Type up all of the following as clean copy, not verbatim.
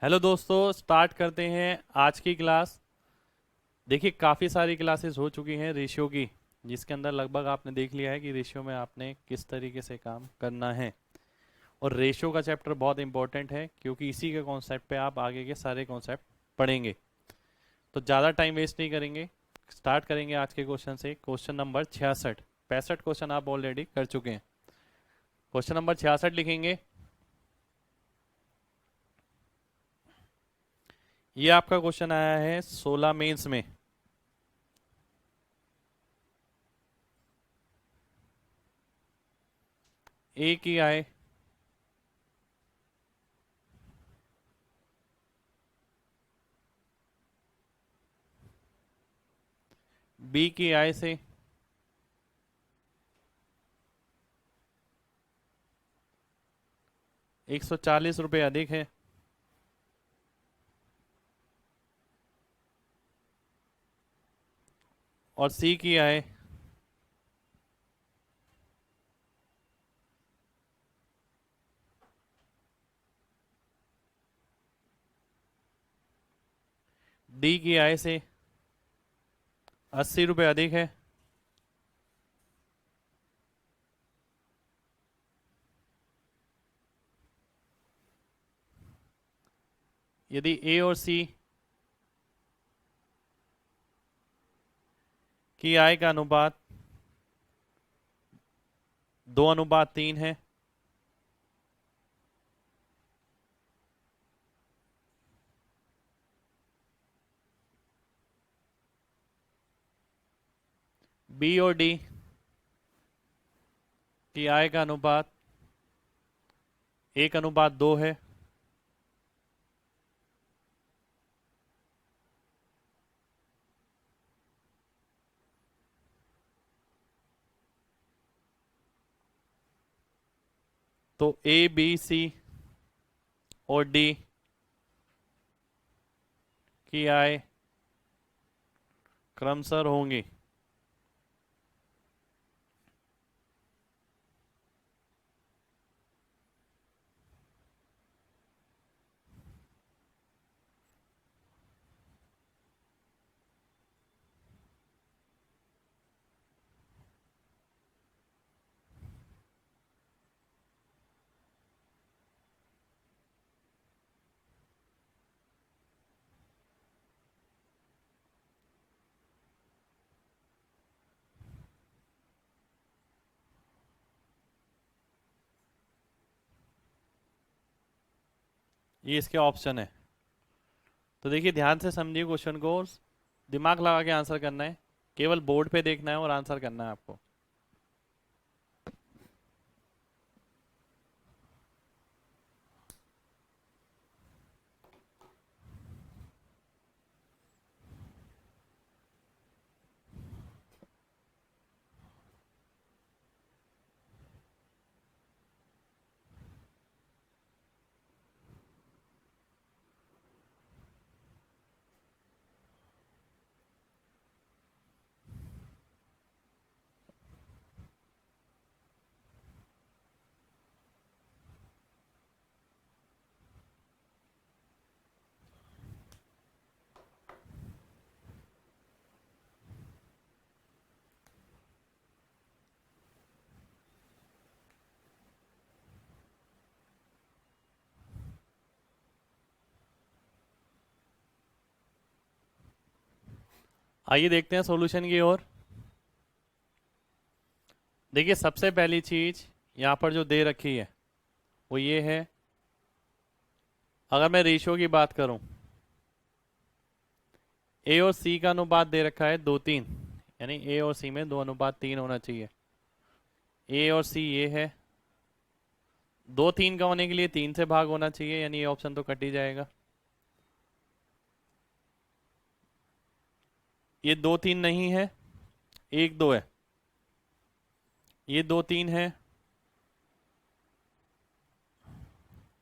Hello दोस्तों, start करते हैं आज की क्लास। देखिए, काफ़ी सारी क्लासेस हो चुकी हैं रेशियो की, जिसके अंदर लगभग आपने देख लिया है कि रेशियो में आपने किस तरीके से काम करना है। और रेशियो का चैप्टर बहुत इंपॉर्टेंट है क्योंकि इसी के कॉन्सेप्ट पे आप आगे के सारे कॉन्सेप्ट पढ़ेंगे। तो ज़्यादा टाइम वेस्ट नहीं करेंगे, स्टार्ट करेंगे आज के क्वेश्चन से। Question number 66। 65 क्वेश्चन आप ऑलरेडी कर चुके हैं। क्वेश्चन नंबर 66 लिखेंगे। ये आपका क्वेश्चन आया है 16 मेंस में। ए की आए, बी की आय से 140 रुपये अधिक है, और सी की आय डी की आय से 80 रुपये अधिक है। यदि ए और सी की आय का अनुपात 2:3 है, बी और डी की आय का अनुपात 1:2 है, तो ए बी सी और डी की आय क्रमशः होंगी। ये इसके ऑप्शन है। तो देखिए, ध्यान से समझिए क्वेश्चन को, दिमाग लगा के आंसर करना है। केवल बोर्ड पे देखना है और आंसर करना है आपको। आइए देखते हैं सॉल्यूशन की ओर। देखिए, सबसे पहली चीज यहाँ पर जो दे रखी है वो ये है। अगर मैं रेशियो की बात करूं, ए और सी का अनुपात दे रखा है 2:3, यानी ए और सी में 2:3 होना चाहिए। ए और सी ये है, 2:3 का होने के लिए 3 से भाग होना चाहिए, यानी ये ऑप्शन तो कट ही जाएगा। ये 2:3 नहीं है, 1:2 है। ये 2:3 है,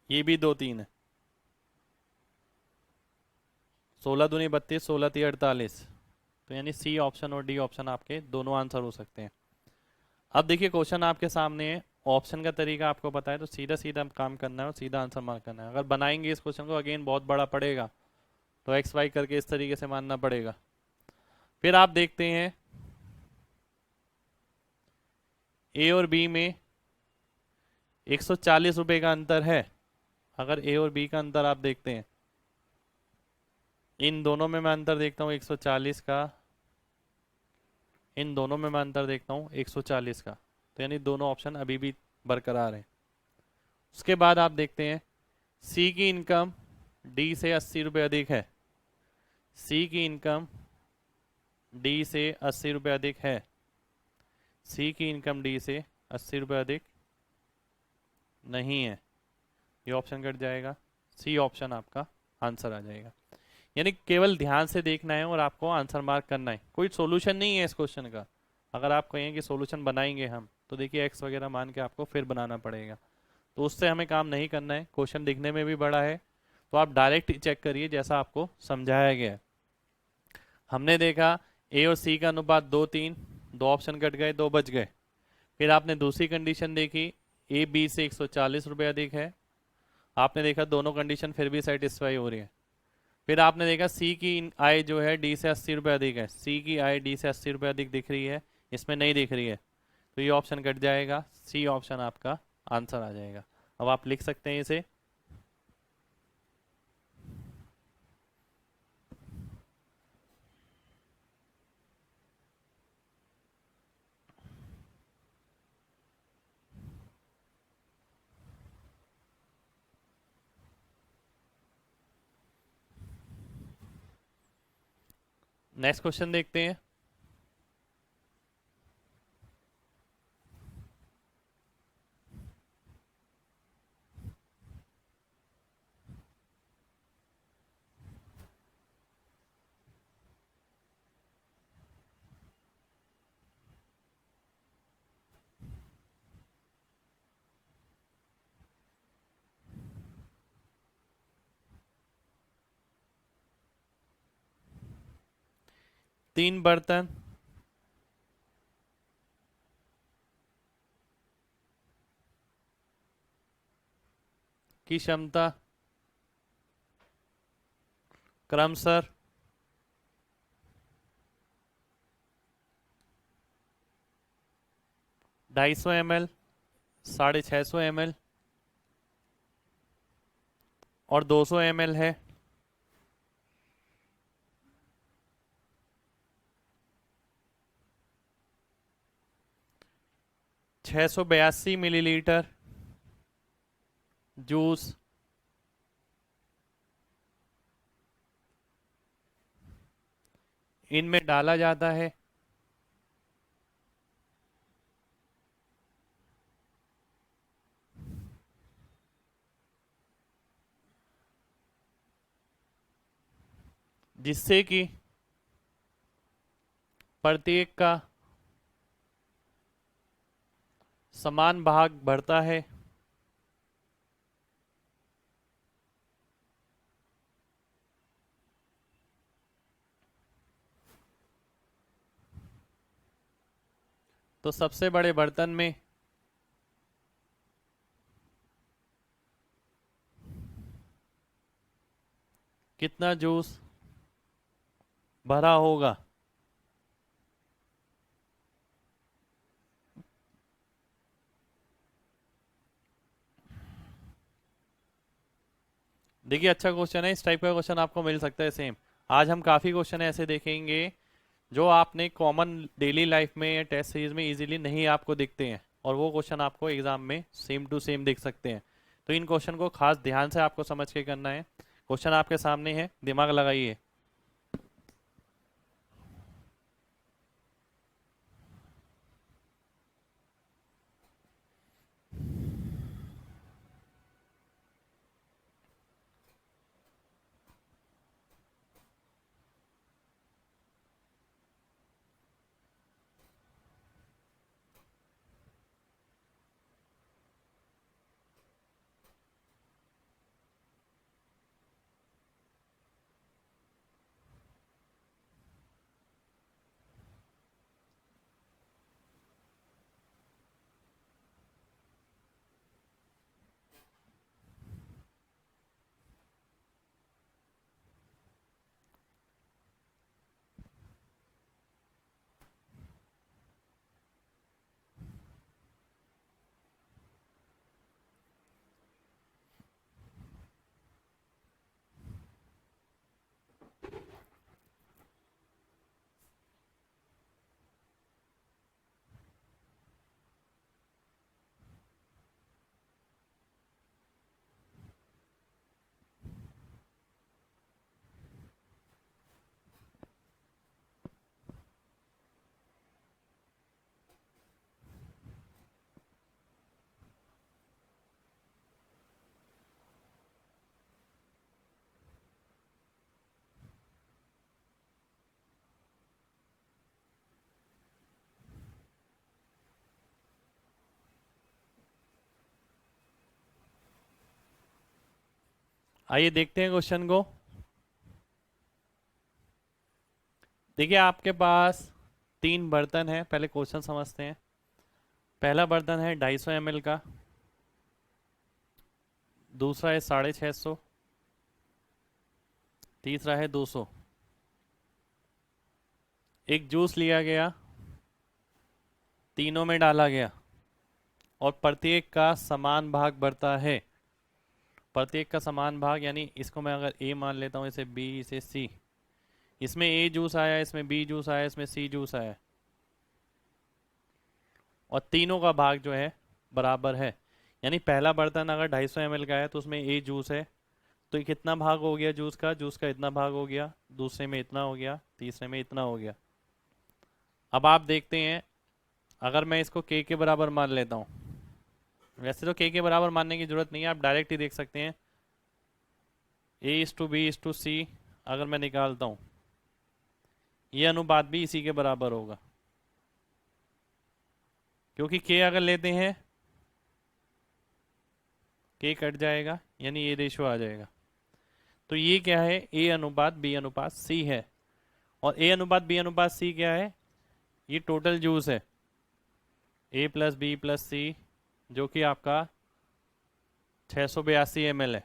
ये भी 2:3 है। 16×2 = 32, 16×3 = 48। तो यानी सी ऑप्शन और डी ऑप्शन आपके दोनों आंसर हो सकते हैं। अब देखिए, क्वेश्चन आपके सामने है ऑप्शन का तरीका आपको पता है, तो सीधा सीधा काम करना है और सीधा आंसर मार्क करना है। अगर बनाएंगे इस क्वेश्चन को अगेन बहुत बड़ा पड़ेगा, तो एक्स वाई करके इस तरीके से मानना पड़ेगा। फिर आप देखते हैं ए और बी में 140 रुपए का अंतर है। अगर ए और बी का अंतर आप देखते हैं, इन दोनों में मैं अंतर देखता हूँ 140 का, इन दोनों में मैं अंतर देखता हूँ 140 का, तो यानी दोनों ऑप्शन अभी भी बरकरार हैं। उसके बाद आप देखते हैं सी की इनकम डी से 80 रुपये अधिक है। सी की इनकम डी से 80 रुपये अधिक है। सी की इनकम डी से 80 रुपये अधिक नहीं है, ये ऑप्शन कट जाएगा। सी ऑप्शन आपका आंसर आ जाएगा। यानी केवल ध्यान से देखना है और आपको आंसर मार्क करना है, कोई सॉल्यूशन नहीं है इस क्वेश्चन का। अगर आप कहें कि सॉल्यूशन बनाएंगे हम, तो देखिए एक्स वगैरह मान के आपको फिर बनाना पड़ेगा, तो उससे हमें काम नहीं करना है। क्वेश्चन दिखने में भी बड़ा है, तो आप डायरेक्ट चेक करिए जैसा आपको समझाया गया है। हमने देखा ए और सी का अनुपात 2:3, दो ऑप्शन कट गए, दो बच गए। फिर आपने दूसरी कंडीशन देखी, ए बी से 140 रुपये अधिक है। आपने देखा दोनों कंडीशन फिर भी सेटिस्फाई हो रही है। फिर आपने देखा सी की आय जो है डी से 80 रुपये अधिक है। सी की आय डी से 80 रुपये अधिक दिख रही है, इसमें नहीं दिख रही है, तो ये ऑप्शन कट जाएगा। सी ऑप्शन आपका आंसर आ जाएगा। अब आप लिख सकते हैं इसे। नेक्स्ट क्वेश्चन देखते हैं। तीन बर्तन की क्षमता क्रमशः 250 ml, 650 ml और 200 ml है। 682 मिलीलीटर जूस इनमें डाला जाता है। जिससे कि प्रत्येक का समान भाग बढ़ता है। तो सबसे बड़े बर्तन में कितना जूस भरा होगा। देखिए अच्छा क्वेश्चन है, इस टाइप का क्वेश्चन आपको मिल सकता है सेम। आज हम काफ़ी क्वेश्चन ऐसे देखेंगे जो आपने कॉमन डेली लाइफ में या टेस्ट सीरीज में इजीली नहीं आपको दिखते हैं, और वो क्वेश्चन आपको एग्जाम में सेम टू सेम दिख सकते हैं। तो इन क्वेश्चन को खास ध्यान से आपको समझ के करना है। क्वेश्चन आपके सामने है, दिमाग लगाइए। आइए देखते हैं क्वेश्चन को। देखिए आपके पास 3 बर्तन है, पहले क्वेश्चन समझते हैं। पहला बर्तन है 250 ml का, दूसरा है 650, तीसरा है 200। एक जूस लिया गया, तीनों में डाला गया और प्रत्येक का समान भाग बढ़ता है। प्रत्येक का समान भाग यानी इसको मैं अगर ए मान लेता हूँ, इसे बी, इसे सी। इसमें ए जूस आया, इसमें बी जूस आया, इसमें सी जूस आया और तीनों का भाग जो है बराबर है। यानी पहला बर्तन अगर 250 ml का है तो उसमें ए जूस है, तो ये कितना भाग हो गया जूस का? जूस का इतना भाग हो गया, दूसरे में इतना हो गया, तीसरे में इतना हो गया। अब आप देखते हैं, अगर मैं इसको के बराबर मान लेता हूँ, वैसे तो के बराबर मानने की जरूरत नहीं है, आप डायरेक्ट ही देख सकते हैं। A/B/C अगर मैं निकालता हूँ, ये अनुपात भी इसी के बराबर होगा, क्योंकि के अगर लेते हैं के कट जाएगा, यानी ये रेशो आ जाएगा। तो ये क्या है? A/B/C है। और A/B/C क्या है? ये टोटल जूस है, A+B+C, जो कि आपका 682 ml है।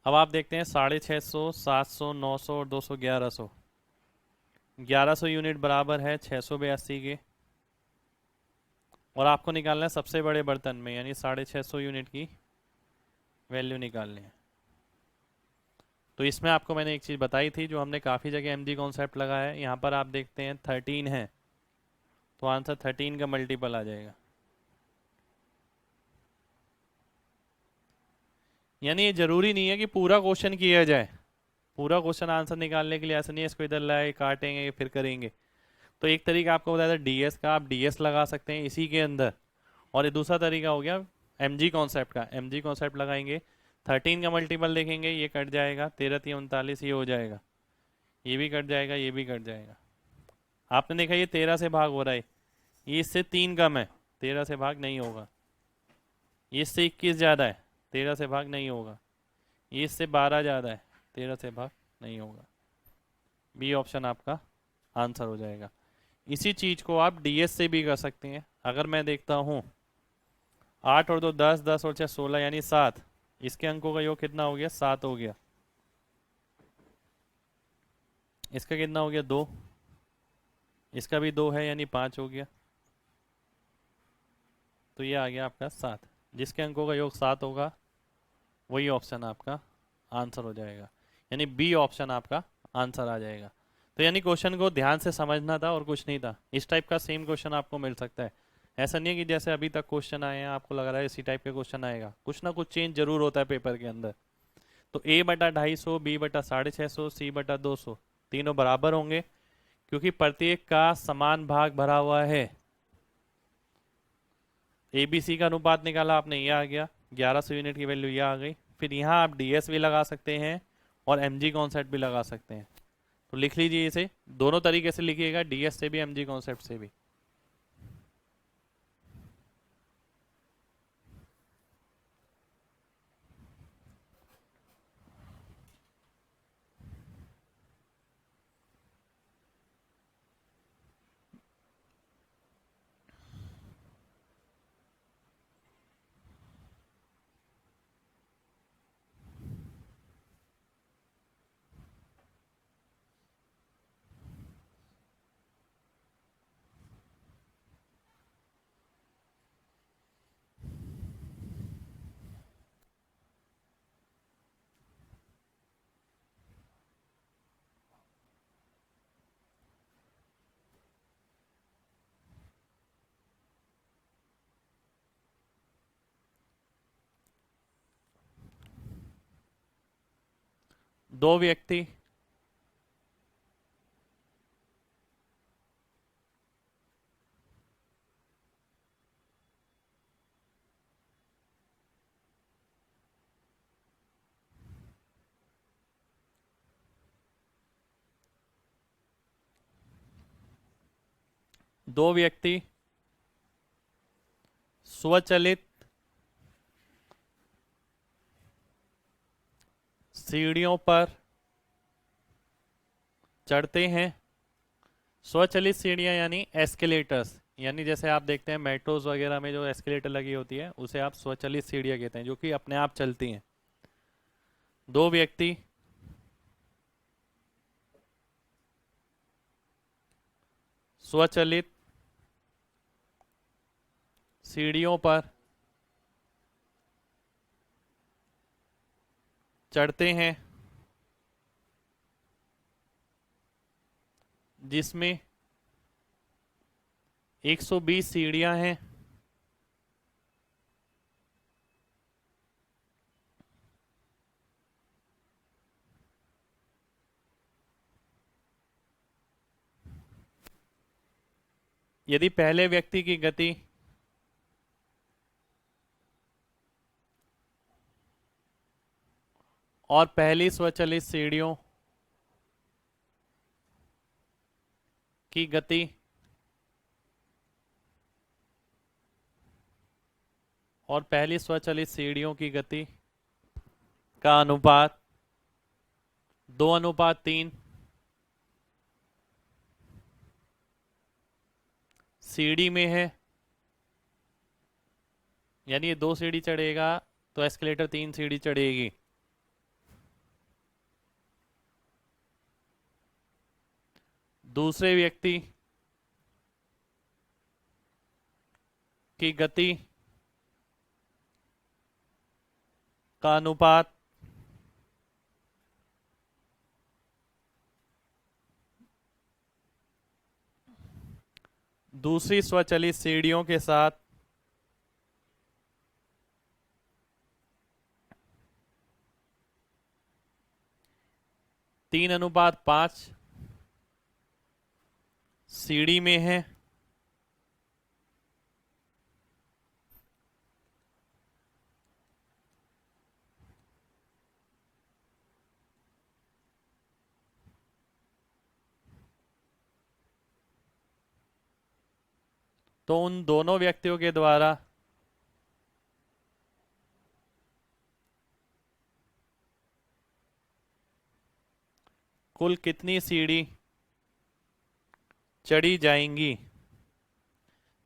अब आप देखते हैं 650, 700, 900 और 200, 1100। 1100 यूनिट बराबर है 682 के, और आपको निकालना है सबसे बड़े बर्तन में, यानी 650 यूनिट की वैल्यू निकालनी है। तो इसमें आपको मैंने एक चीज़ बताई थी जो हमने काफ़ी जगह एमजी कॉन्सेप्ट लगाया है। यहाँ पर आप देखते हैं 13 है, तो आंसर 13 का मल्टीपल आ जाएगा। यानी ये जरूरी नहीं है कि पूरा क्वेश्चन किया जाए। पूरा क्वेश्चन आंसर निकालने के लिए ऐसा नहीं है इसको इधर लाए काटेंगे फिर करेंगे। तो एक तरीका आपको बताया था डीएस का, आप डीएस लगा सकते हैं इसी के अंदर। और ये दूसरा तरीका हो गया एमजी कॉन्सेप्ट का, एमजी कॉन्सेप्ट लगाएंगे, 13 का मल्टीपल देखेंगे, ये कट जाएगा, 13×3 = 39, ये हो जाएगा, ये भी कट जाएगा, ये भी कट जाएगा। आपने देखा ये 13 से भाग हो रहा है, ये इससे 3 कम है, 13 से भाग नहीं होगा। ये इससे 21 ज़्यादा है, 13 से भाग नहीं होगा। ये इससे 12 ज़्यादा है, 13 से भाग नहीं होगा। बी ऑप्शन आपका आंसर हो जाएगा। इसी चीज़ को आप डीएस से भी कर सकते हैं। अगर मैं देखता हूँ 8 और 2 10, 10 और 6 16, यानी 7, इसके अंकों का योग कितना हो गया? 7 हो गया। इसका कितना हो गया? 2। इसका भी 2 है, यानी 5 हो गया। तो ये आ गया आपका 7। जिसके अंकों का योग 7 होगा वही ऑप्शन आपका आंसर हो जाएगा, यानी बी ऑप्शन आपका आंसर आ जाएगा। तो यानी क्वेश्चन को ध्यान से समझना था और कुछ नहीं था। इस टाइप का सेम क्वेश्चन आपको मिल सकता है। ऐसा नहीं है कि जैसे अभी तक क्वेश्चन आए हैं आपको लग रहा है इसी टाइप के क्वेश्चन आएगा, कुछ ना कुछ चेंज जरूर होता है पेपर के अंदर। तो A/250, B/650, C/200 तीनों बराबर होंगे, क्योंकि प्रत्येक का समान भाग भरा हुआ है। ABC का अनुपात निकाला आपने, ये आ गया 1100 यूनिट की वैल्यू, ये आ गई। फिर यहाँ आप डीएस भी लगा सकते हैं और एमजी कॉन्सेप्ट भी लगा सकते हैं। तो लिख लीजिए, इसे दोनों तरीके से लिखिएगा, डीएस से भी एमजी कॉन्सेप्ट से भी। दो व्यक्ति दो व्यक्ति स्वचालित सीढ़ियों पर चढ़ते हैं। स्वचालित सीढ़ियां यानी एस्केलेटर्स, यानी जैसे आप देखते हैं मेट्रोज वगैरह में जो एस्केलेटर लगी होती है उसे आप स्वचालित सीढ़ियां कहते हैं, जो कि अपने आप चलती हैं। दो व्यक्ति स्वचालित सीढ़ियों पर चढ़ते हैं जिसमें 120 सीढ़ियां हैं। यदि पहले व्यक्ति की गति और पहली स्वचालित सीढ़ियों की गति और पहली स्वचालित सीढ़ियों की गति का अनुपात 2:3 सीढ़ी में है, यानी ये 2 सीढ़ी चढ़ेगा तो एस्केलेटर 3 सीढ़ी चढ़ेगी। दूसरे व्यक्ति की गति का अनुपात दूसरी स्वचालित सीढ़ियों के साथ 3:5 सीढ़ी में है। तो उन दोनों व्यक्तियों के द्वारा कुल कितनी सीढ़ी चढ़ी जाएंगी?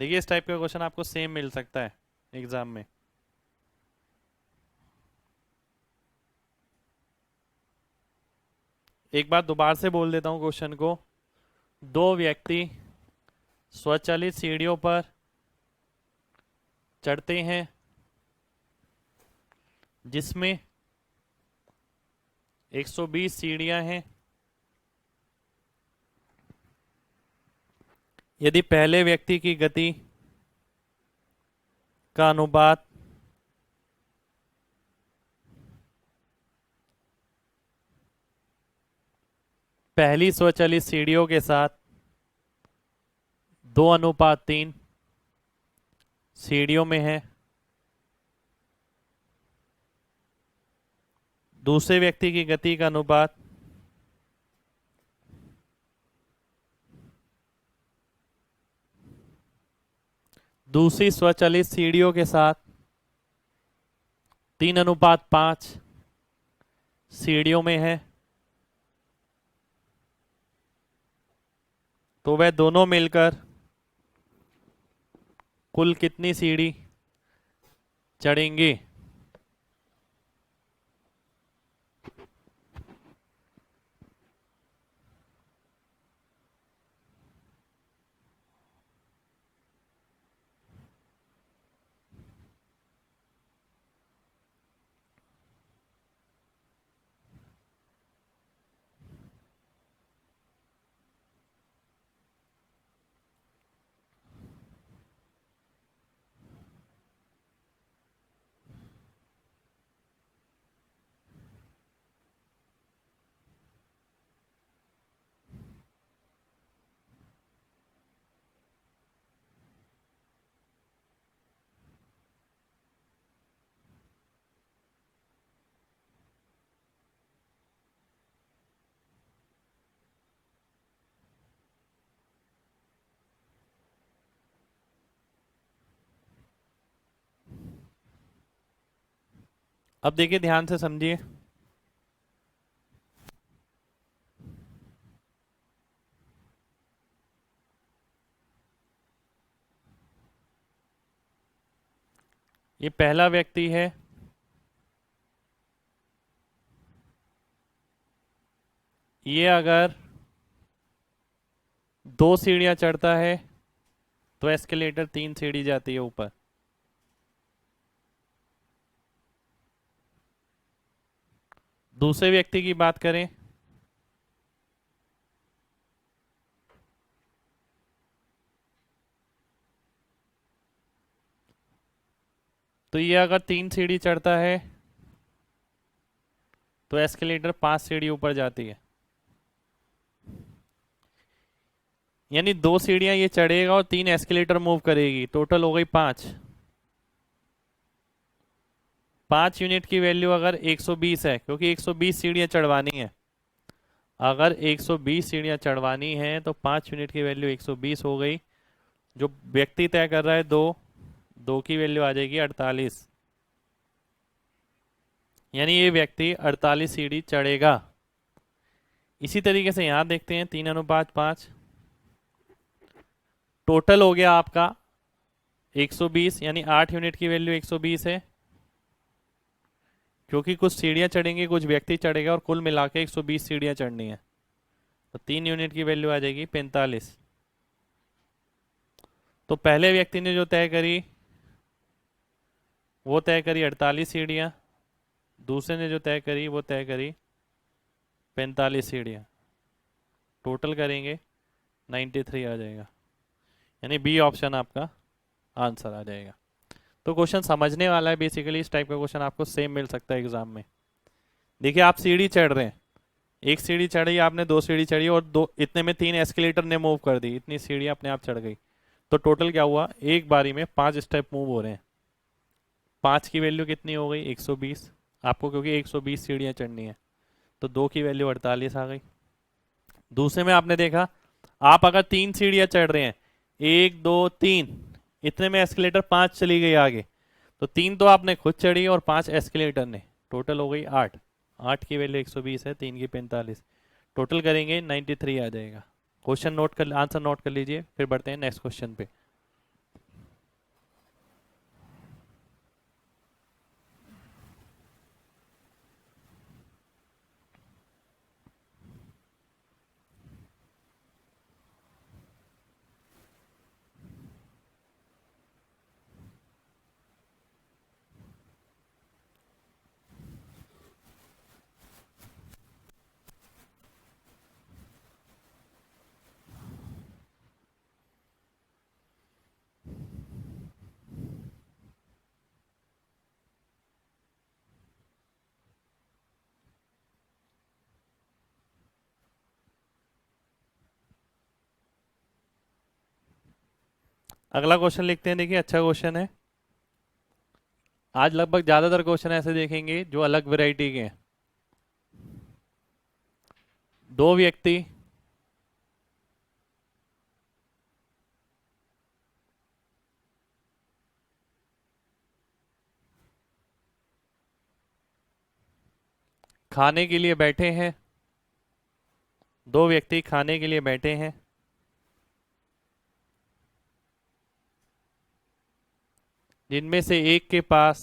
देखिए इस टाइप का क्वेश्चन आपको सेम मिल सकता है एग्जाम में। एक बार दोबारा से बोल देता हूं क्वेश्चन को। दो व्यक्ति स्वचालित सीढ़ियों पर चढ़ते हैं जिसमें 120 सीढ़ियां हैं। यदि पहले व्यक्ति की गति का अनुपात पहली स्वचालित सीढ़ियों के साथ 2:3 सीढ़ियों में है, दूसरे व्यक्ति की गति का अनुपात दूसरी स्वचालित सीढ़ियों के साथ 3:5 सीढ़ियों में है, तो वह दोनों मिलकर कुल कितनी सीढ़ी चढ़ेंगे? अब देखिए ध्यान से समझिए। ये पहला व्यक्ति है, ये अगर 2 सीढ़ियां चढ़ता है तो एस्केलेटर 3 सीढ़ी जाती है ऊपर। दूसरे व्यक्ति की बात करें तो ये अगर 3 सीढ़ी चढ़ता है तो एस्केलेटर 5 सीढ़ी ऊपर जाती है। यानी 2 सीढ़ियां ये चढ़ेगा और 3 एस्केलेटर मूव करेगी, टोटल हो गई 5। 5 यूनिट की वैल्यू अगर 120 है, क्योंकि 120 सीढ़ियां चढ़वानी है। अगर 120 सीढ़ियां चढ़वानी है तो 5 यूनिट की वैल्यू 120 हो गई। जो व्यक्ति तय कर रहा है दो, दो की वैल्यू आ जाएगी 48। यानी ये व्यक्ति 48 सीढ़ी चढ़ेगा। इसी तरीके से यहां देखते हैं 3:5। टोटल हो गया आपका 120, यानी 8 यूनिट की वैल्यू 120 है, क्योंकि कुछ सीढ़ियां चढ़ेंगी कुछ व्यक्ति चढ़ेगा और कुल मिला के 120 सीढ़ियां चढ़नी है। तो 3 यूनिट की वैल्यू आ जाएगी 45। तो पहले व्यक्ति ने जो तय करी वो तय करी 48 सीढ़ियां, दूसरे ने जो तय करी वो तय करी 45 सीढ़ियां। टोटल करेंगे 93 आ जाएगा, यानी बी ऑप्शन आपका आंसर आ जाएगा। तो क्वेश्चन समझने वाला है, बेसिकली इस टाइप का क्वेश्चन आपको सेम मिल सकता है एग्जाम में। देखिए आप सीढ़ी चढ़ रहे हैं, एक सीढ़ी चढ़ी आपने, 2 सीढ़ी चढ़ी और दो, इतने में 3 एस्केलेटर ने मूव कर दी, इतनी सीढ़ी अपने आप चढ़ गई। तो टोटल क्या हुआ, एक बारी में 5 स्टेप मूव हो रहे हैं। 5 की वैल्यू कितनी हो गई 120 आपको, क्योंकि 120 सीढ़ियां चढ़नी है। तो 2 की वैल्यू 48 आ गई। दूसरे में आपने देखा, आप अगर 3 सीढ़ियां चढ़ रहे हैं, 1 2 3, इतने में एस्केलेटर 5 चली गई आगे। तो 3 तो आपने खुद चढ़ी और 5 एस्केलेटर ने, टोटल हो गई 8। 8 की वैल्यू 120 है, 3 की 45। टोटल करेंगे 93 आ जाएगा। क्वेश्चन नोट कर, आंसर नोट कर लीजिए, फिर बढ़ते हैं नेक्स्ट क्वेश्चन पे। अगला क्वेश्चन लिखते हैं। देखिए अच्छा क्वेश्चन है। आज लगभग ज्यादातर क्वेश्चन ऐसे देखेंगे जो अलग वैरायटी के हैं। दो व्यक्ति खाने के लिए बैठे हैं, दो व्यक्ति खाने के लिए बैठे हैं। जिनमें से एक के पास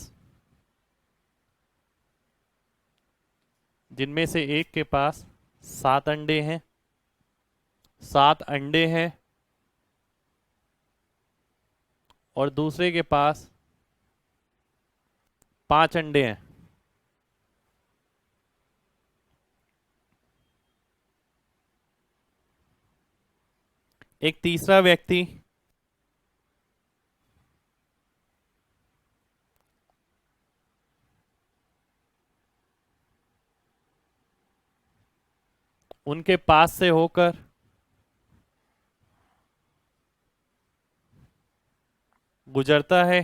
जिनमें से एक के पास 7 अंडे हैं, 7 अंडे हैं, और दूसरे के पास 5 अंडे हैं। एक तीसरा व्यक्ति उनके पास से होकर गुजरता है,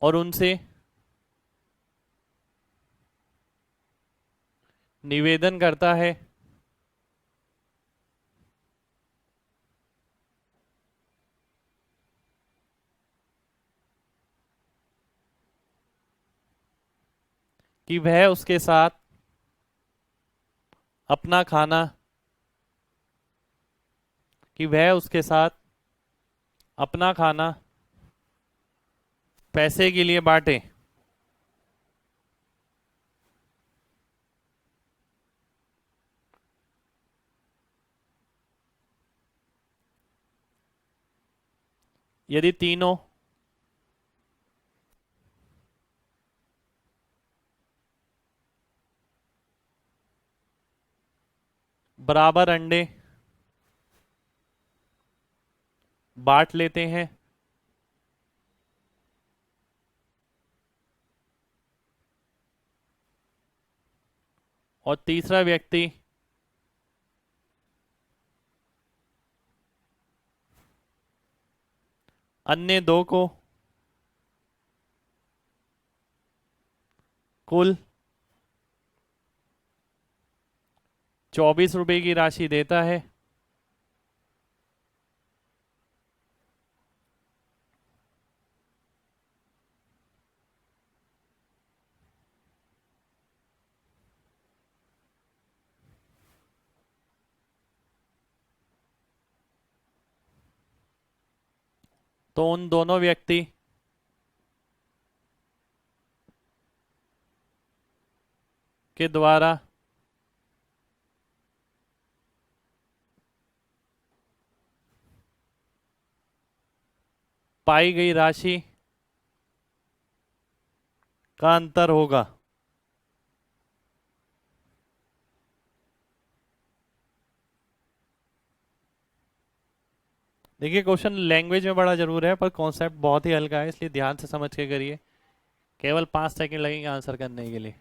और उनसे निवेदन करता है कि वह उसके साथ अपना खाना कि वह उसके साथ अपना खाना पैसे के लिए बांटे। यदि तीनों बराबर अंडे बांट लेते हैं और तीसरा व्यक्ति अन्य दो को कुल 24 रुपए की राशि देता है, तो उन दोनों व्यक्ति के द्वारा पाई गई राशि का अंतर होगा। देखिए क्वेश्चन लैंग्वेज में बड़ा जरूर है पर कॉन्सेप्ट बहुत ही हल्का है, इसलिए ध्यान से समझ के करिए। केवल 5 सेकंड लगेंगे आंसर करने के लिए।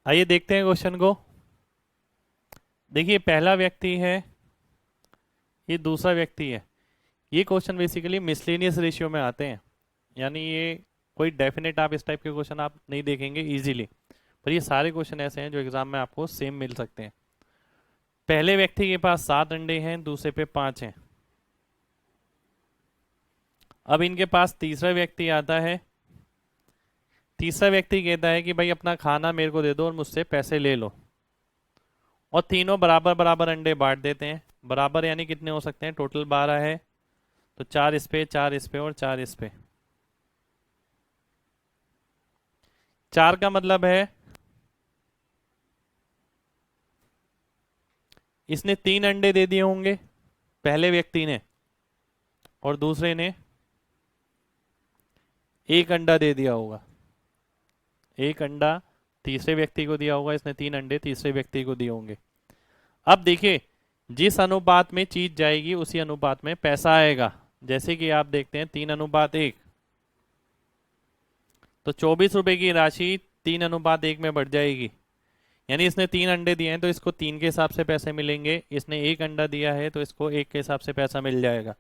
आइए देखते हैं क्वेश्चन को। देखिए पहला व्यक्ति है, ये दूसरा व्यक्ति है। ये क्वेश्चन बेसिकली मिसलेनियस रेशियो में आते हैं, यानी ये कोई डेफिनेट आप इस टाइप के क्वेश्चन आप नहीं देखेंगे इजीली, पर ये सारे क्वेश्चन ऐसे हैं जो एग्जाम में आपको सेम मिल सकते हैं। पहले व्यक्ति के पास 7 अंडे हैं, दूसरे पे 5 हैं। अब इनके पास तीसरा व्यक्ति आता है, तीसरा व्यक्ति कहता है कि भाई अपना खाना मेरे को दे दो और मुझसे पैसे ले लो, और तीनों बराबर बराबर अंडे बांट देते हैं। बराबर यानी कितने हो सकते हैं, टोटल 12 है, तो 4 इस पे, 4 इस पे और 4 इस पे। 4 का मतलब है इसने 3 अंडे दे दिए होंगे पहले व्यक्ति ने, और दूसरे ने 1 अंडा दे दिया होगा। 1 अंडा तीसरे व्यक्ति को दिया होगा, इसने 3 अंडे तीसरे व्यक्ति को दिए होंगे। अब देखिए जिस अनुपात में चीज जाएगी उसी अनुपात में पैसा आएगा। जैसे कि आप देखते हैं 3:1, तो 24 रुपए की राशि 3:1 में बढ़ जाएगी। यानी इसने 3 अंडे दिए हैं तो इसको 3 के हिसाब से पैसे मिलेंगे, इसने 1 अंडा दिया है तो इसको 1 के हिसाब से पैसा मिल जाएगा।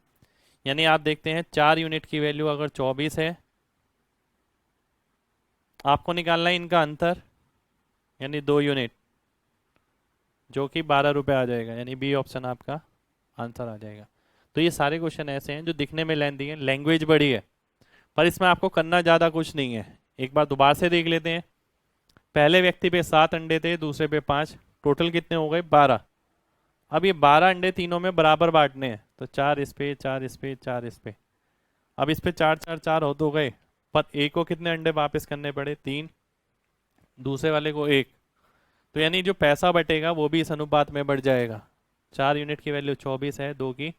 यानी आप देखते हैं 4 यूनिट की वैल्यू अगर 24 है, आपको निकालना है इनका अंतर, यानी 2 यूनिट, जो कि 12 रुपए आ जाएगा, यानी बी ऑप्शन आपका आंसर आ जाएगा। तो ये सारे क्वेश्चन ऐसे हैं जो दिखने में लेंथी हैं, लैंग्वेज बड़ी है, पर इसमें आपको करना ज़्यादा कुछ नहीं है। एक बार दोबारा से देख लेते हैं। पहले व्यक्ति पे 7 अंडे थे, दूसरे पे 5, टोटल कितने हो गए 12। अब ये 12 अंडे तीनों में बराबर बांटने हैं, तो 4 इस पे, 4 इस पे, 4 इस पे। अब इस पे 4 4 4 हो तो गए, पर एक को कितने अंडे वापस करने पड़े, 3। दूसरे वाले को 1। तो यानी जो पैसा बटेगा वो भी इस अनुपात में बढ़ जाएगा। 4 यूनिट की वैल्यू 24 है, 2 की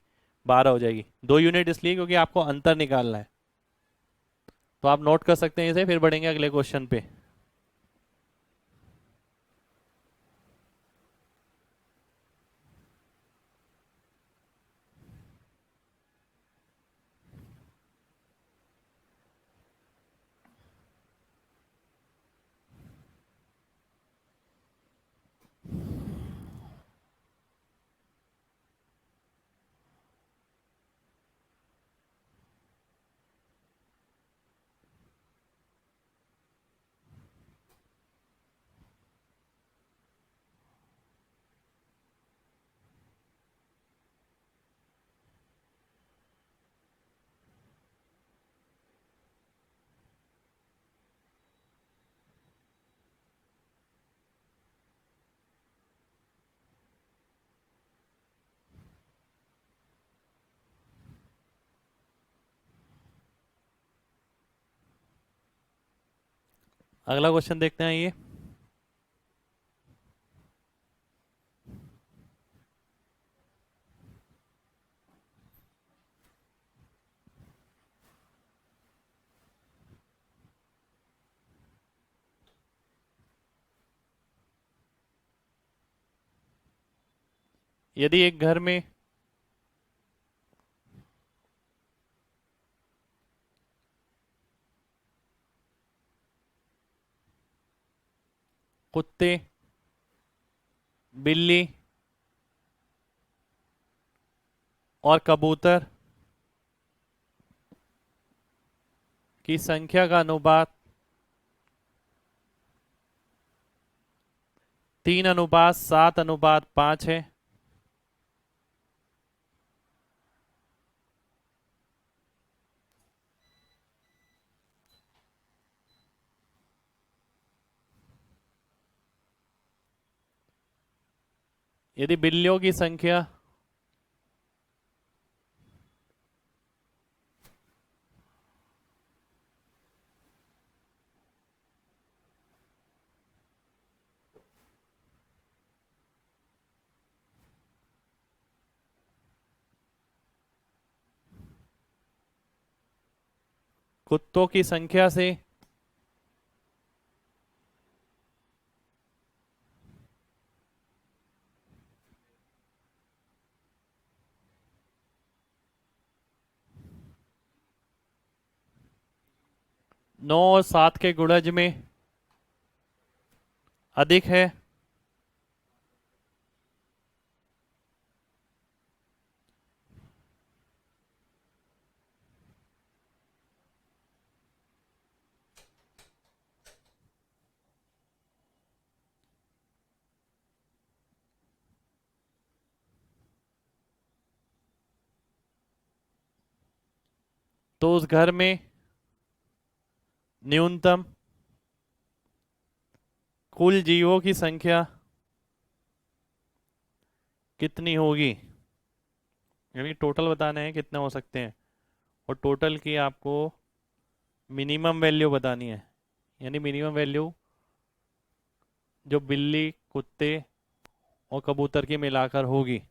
12 हो जाएगी। 2 यूनिट इसलिए क्योंकि आपको अंतर निकालना है। तो आप नोट कर सकते हैं इसे, फिर बढ़ेंगे अगले क्वेश्चन पे। अगला क्वेश्चन देखते हैं ये। यदि एक घर में कुत्ते, बिल्ली और कबूतर की संख्या का अनुपात 3:7:5 है, यदि बिल्लियों की संख्या कुत्तों की संख्या से नौ और 7 के गुणज में अधिक है, तो उस घर में न्यूनतम कुल जीवों की संख्या कितनी होगी। यानी टोटल बताना है कितने हो सकते हैं, और टोटल की आपको मिनिमम वैल्यू बतानी है। यानी मिनिमम वैल्यू जो बिल्ली, कुत्ते और कबूतर की मिलाकर होगी।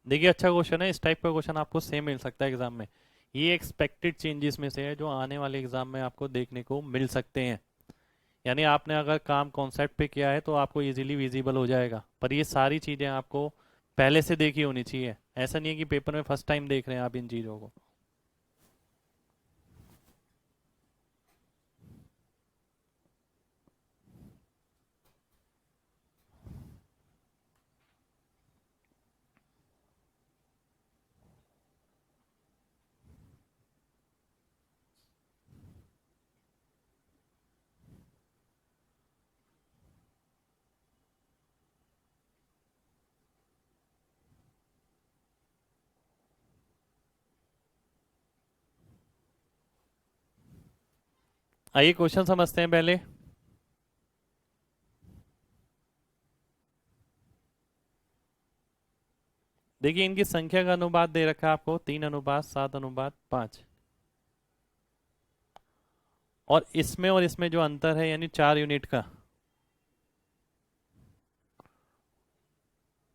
देखिए अच्छा क्वेश्चन है, इस टाइप का क्वेश्चन आपको सेम मिल सकता है एग्जाम में। ये एक्सपेक्टेड चेंजेस में से है जो आने वाले एग्जाम में आपको देखने को मिल सकते हैं। यानी आपने अगर काम कॉन्सेप्ट पे किया है तो आपको इजीली विजिबल हो जाएगा, पर ये सारी चीज़ें आपको पहले से देखी होनी चाहिए। ऐसा नहीं है कि पेपर में फर्स्ट टाइम देख रहे हैं आप इन चीज़ों को। आइए क्वेश्चन समझते हैं पहले। देखिए इनकी संख्या का अनुपात दे रखा है आपको 3:7:5, और इसमें जो अंतर है यानी 4 यूनिट का,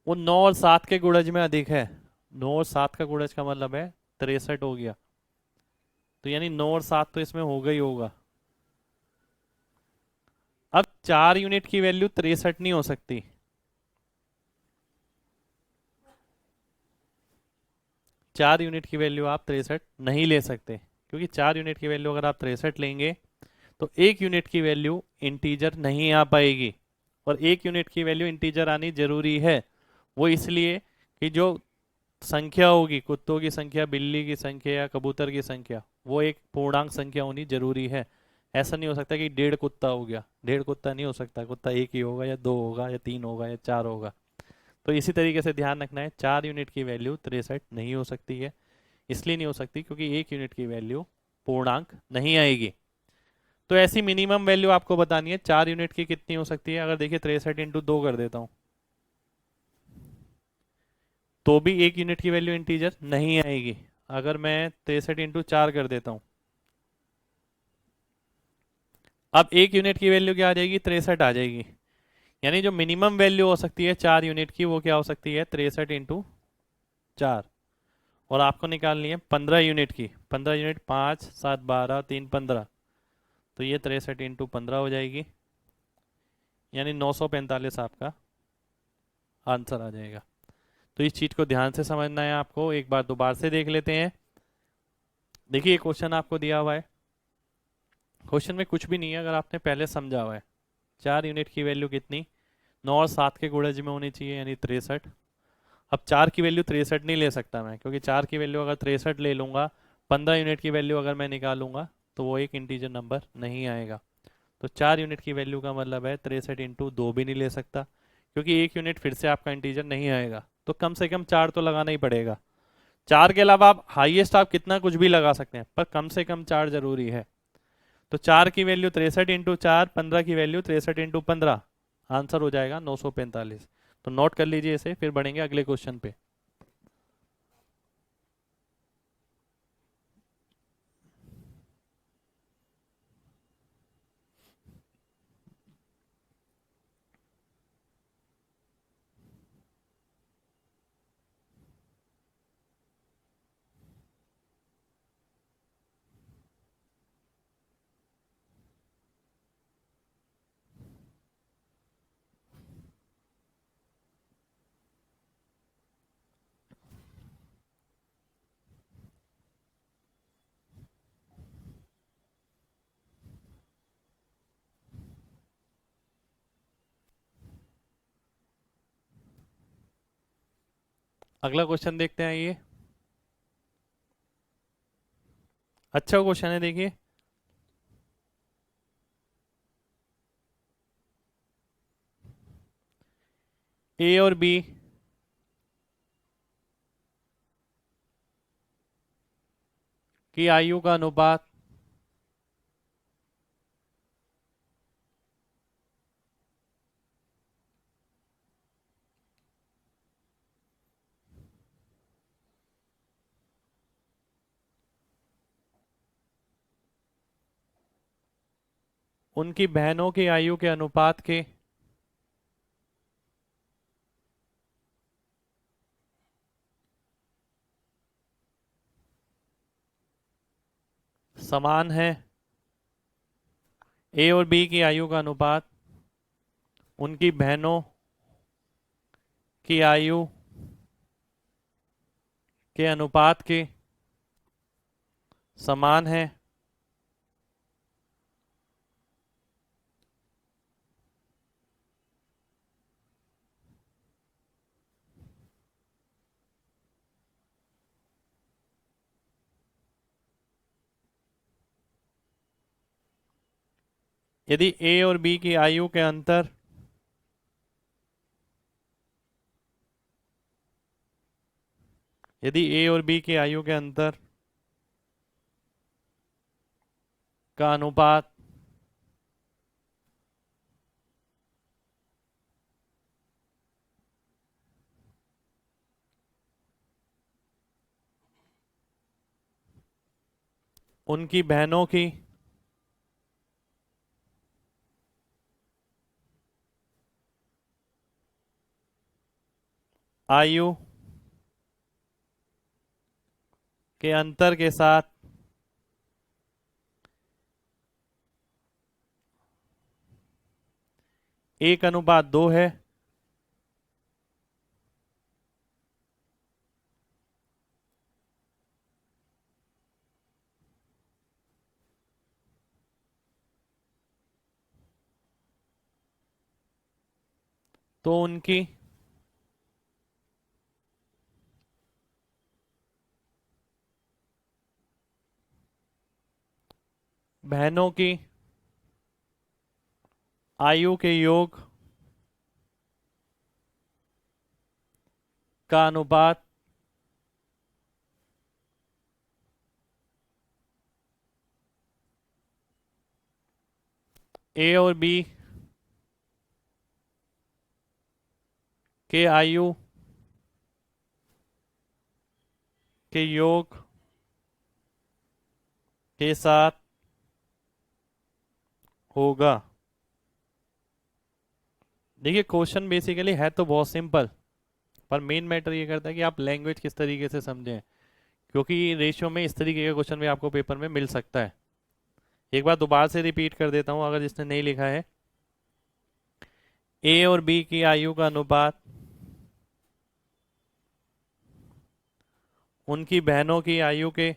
वो 9 और 7 के गुणज में अधिक है। 9 और 7 का गुणज का मतलब है 63 हो गया, तो यानी 9 और 7 तो इसमें होगा ही होगा। अब 4 यूनिट की वैल्यू 63 नहीं हो सकती। 4 यूनिट की वैल्यू आप 63 नहीं ले सकते, क्योंकि 4 यूनिट की वैल्यू अगर आप 63 लेंगे तो 1 यूनिट की वैल्यू इंटीजर नहीं आ पाएगी। और 1 यूनिट की वैल्यू इंटीजर आनी जरूरी है। वो इसलिए कि जो संख्या होगी, कुत्तों की संख्या, बिल्ली की संख्या या कबूतर की संख्या, वो एक पूर्णांक संख्या होनी जरूरी है। ऐसा नहीं हो सकता कि 1.5 कुत्ता हो गया, 1.5 कुत्ता नहीं हो सकता। कुत्ता एक ही होगा या 2 होगा या 3 होगा या 4 होगा। तो इसी तरीके से ध्यान रखना है, 4 यूनिट की वैल्यू 63 नहीं हो सकती है। इसलिए नहीं हो सकती क्योंकि 1 यूनिट की वैल्यू पूर्णांक नहीं आएगी। तो ऐसी मिनिमम वैल्यू आपको बतानी है 4 यूनिट की कितनी हो सकती है। अगर देखिए 63 × 2 कर देता हूं, तो भी 1 यूनिट की वैल्यू इंटीजर नहीं आएगी। अगर मैं 63 × 4 कर देता हूं, अब 1 यूनिट की वैल्यू क्या आ जाएगी, 63 आ जाएगी। यानी जो मिनिमम वैल्यू हो सकती है 4 यूनिट की, वो क्या हो सकती है, 63 × 4। और आपको निकालनी है 15 यूनिट की। 15 यूनिट, 5 7 12 3 15, तो ये 63 × 15 हो जाएगी। यानी 945 आपका आंसर आ जाएगा। तो इस चीज को ध्यान से समझना है आपको। एक बार दोबारा से देख लेते हैं। देखिए क्वेश्चन आपको दिया हुआ है, क्वेश्चन में कुछ भी नहीं है अगर आपने पहले समझा हुआ है। 4 यूनिट की वैल्यू कितनी, 9 और 7 के गुणज में होनी चाहिए, यानी 63। अब 4 की वैल्यू 63 नहीं ले सकता मैं, क्योंकि 4 की वैल्यू अगर 63 ले लूंगा, 15 यूनिट की वैल्यू अगर मैं निकालूंगा, तो वो एक इंटीजर नंबर नहीं आएगा। तो 4 यूनिट की वैल्यू का मतलब है 63 × 2 भी नहीं ले सकता, क्योंकि 1 यूनिट फिर से आपका इंटीजर नहीं आएगा। तो कम से कम 4 तो लगाना ही पड़ेगा। 4 के अलावा आप हाईएस्ट आप कितना कुछ भी लगा सकते हैं, पर कम से कम 4 जरूरी है। तो 4 की वैल्यू 63 × 4, 15 की वैल्यू 63 × 15, आंसर हो जाएगा 945। तो नोट कर लीजिए इसे, फिर बढ़ेंगे अगले क्वेश्चन पे। अगला क्वेश्चन देखते हैं। ये अच्छा क्वेश्चन है, देखिए। ए और बी की आयु का अनुपात उनकी बहनों की आयु के अनुपात के समान है। ए और बी की आयु का अनुपात उनकी बहनों की आयु के अनुपात के समान है। यदि ए और बी की आयु के अंतर यदि ए और बी की आयु के अंतर का अनुपात उनकी बहनों की आयु के अंतर के साथ एक अनुपात दो है, तो उनकी बहनों की आयु के योग का अनुपात ए और बी के आयु के योग के साथ होगा। देखिए क्वेश्चन बेसिकली है तो बहुत सिंपल, पर मेन मैटर ये करता है कि आप लैंग्वेज किस तरीके से समझें, क्योंकि रेशियो में इस तरीके का क्वेश्चन भी आपको पेपर में मिल सकता है। एक बार दोबारा से रिपीट कर देता हूं अगर जिसने नहीं लिखा है। ए और बी की आयु का अनुपात उनकी बहनों की आयु के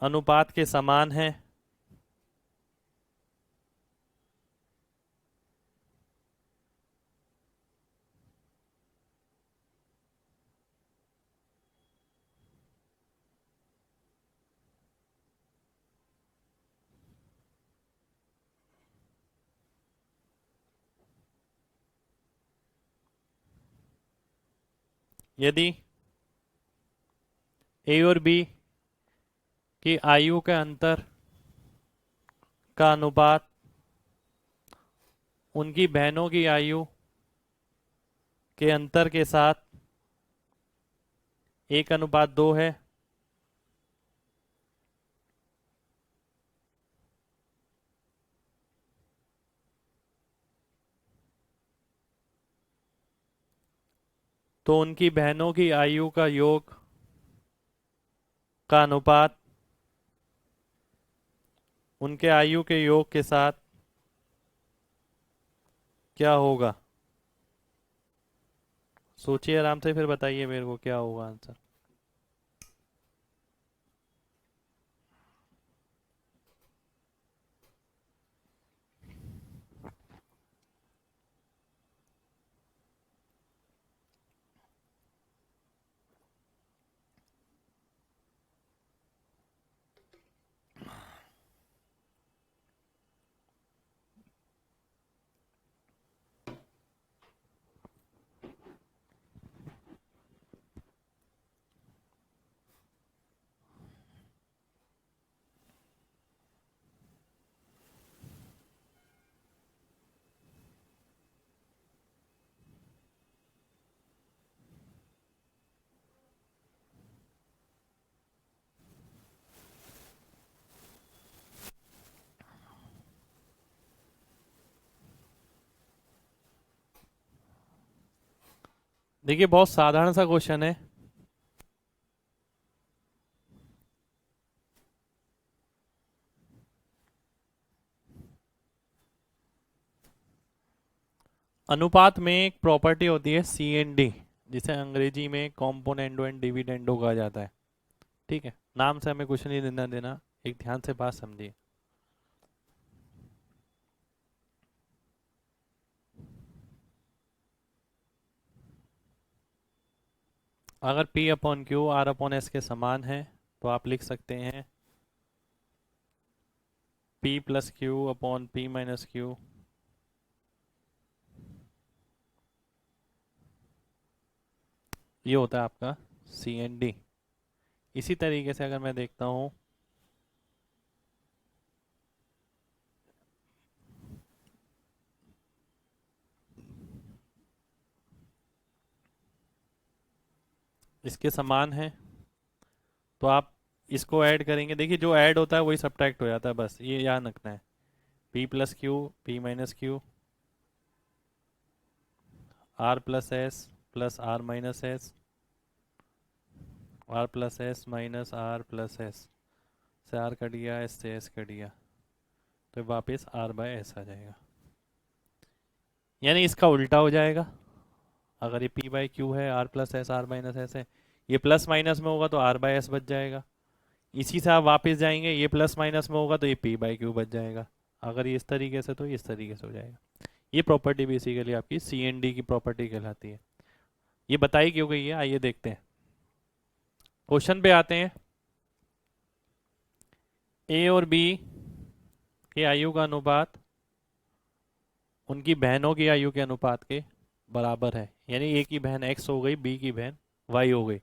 अनुपात के समान है। यदि ए और बी की आयु के अंतर का अनुपात उनकी बहनों की आयु के अंतर के साथ एक अनुपात दो है, तो उनकी बहनों की आयु का योग का अनुपात उनके आयु के योग के साथ क्या होगा। सोचिए आराम से, फिर बताइए मेरे को क्या होगा आंसर। देखिए बहुत साधारण सा क्वेश्चन है। अनुपात में एक प्रॉपर्टी होती है सी एन डी, जिसे अंग्रेजी में कॉम्पोनेंडो एंड डिविडेंडो कहा जाता है। ठीक है, नाम से हमें कुछ नहीं लेना देना, एक ध्यान से बात समझिए। अगर P upon Q R upon S के समान है तो आप लिख सकते हैं P plus Q upon P minus Q ये होता है आपका सी एन डी। इसी तरीके से अगर मैं देखता हूं इसके समान है, तो आप इसको ऐड करेंगे, देखिए जो ऐड होता है वही सब्ट्रैक्ट हो जाता है, बस ये याद रखना है। P plus Q, P minus Q, R plus S plus R minus S, R plus S minus R plus S, से आर कट गया, एस से एस कट गया, तो वापस आर बाय एस आ जाएगा। यानी इसका उल्टा हो जाएगा। अगर ये पी बाई क्यू है, R plus S R minus S है, ये प्लस माइनस में होगा तो आर बाय एस बच जाएगा। इसी से आप वापस जाएंगे, ये प्लस माइनस में होगा तो ये पी बाई क्यू बच जाएगा। अगर ये इस तरीके से तो इस तरीके से हो जाएगा। ये प्रॉपर्टी बेसिकली आपकी सी एन डी की प्रॉपर्टी कहलाती है। ये बताई क्यों गई है, आइए देखते हैं। क्वेश्चन पे आते हैं। ए और बी के आयु का अनुपात उनकी बहनों की आयु के अनुपात के बराबर है। यानी ए की बहन एक्स हो गई, बी की बहन वाई हो गई।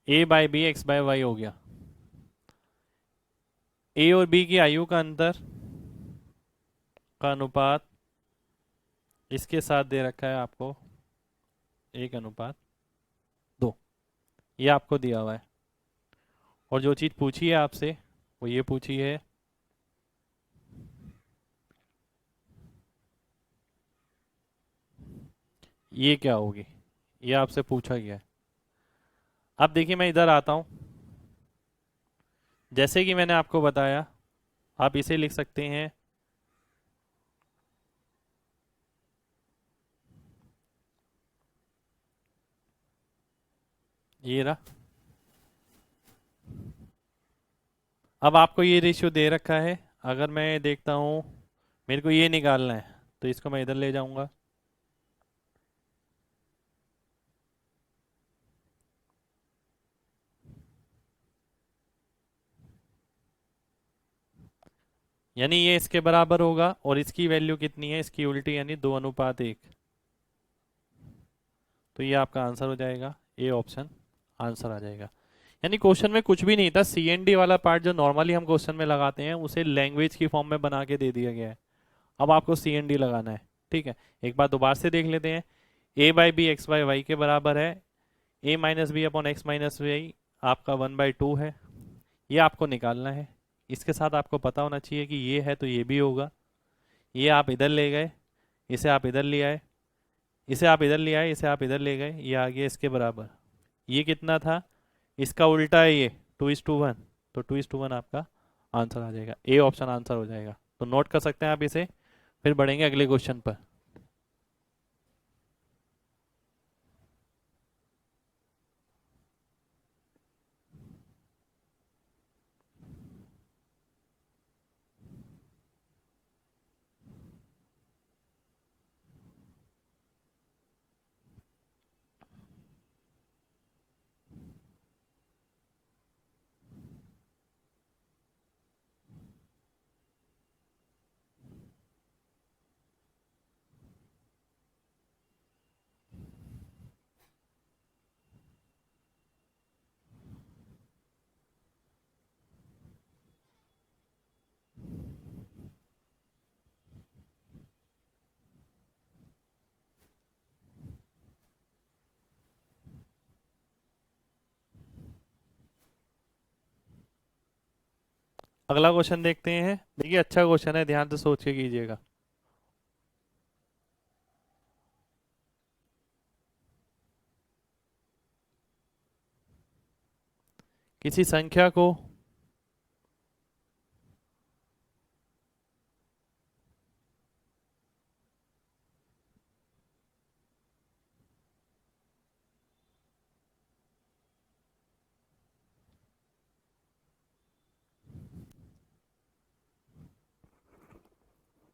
A by B X by Y हो गया। ए और बी की आयु का अंतर का अनुपात इसके साथ दे रखा है आपको 1:2, ये आपको दिया हुआ है। और जो चीज़ पूछी है आपसे वो ये पूछी है, ये क्या होगी, ये आपसे पूछा गया है। अब देखिए मैं इधर आता हूं। जैसे कि मैंने आपको बताया, आप इसे लिख सकते हैं ये रहा। अब आपको ये रेशियो दे रखा है। अगर मैं देखता हूं मेरे को ये निकालना है, तो इसको मैं इधर ले जाऊंगा। यानी ये इसके बराबर होगा, और इसकी वैल्यू कितनी है, इसकी उल्टी, यानी 2:1। तो ये आपका आंसर हो जाएगा, ए ऑप्शन आंसर आ जाएगा। यानी क्वेश्चन में कुछ भी नहीं था, सीएनडी वाला पार्ट जो नॉर्मली हम क्वेश्चन में लगाते हैं उसे लैंग्वेज की फॉर्म में बना के दे दिया गया है। अब आपको सीएनडी लगाना है। ठीक है, एक बार दोबारा से देख लेते हैं। A by B X by Y के बराबर है, A minus B upon X minus Y आपका 1/2 है। ये आपको निकालना है। इसके साथ आपको पता होना चाहिए कि ये है तो ये भी होगा। ये आप इधर ले गए, इसे आप इधर ले आए, इसे आप इधर ले आए, इसे आप इधर ले गए, ये आ गया इसके बराबर। ये कितना था, इसका उल्टा है ये 2:1, तो 2:1 आपका आंसर आ जाएगा। ए ऑप्शन आंसर हो जाएगा। तो नोट कर सकते हैं आप इसे। फिर बढ़ेंगे अगले क्वेश्चन पर। अगला क्वेश्चन देखते हैं। देखिए अच्छा क्वेश्चन है, ध्यान से सोच के कीजिएगा। किसी संख्या को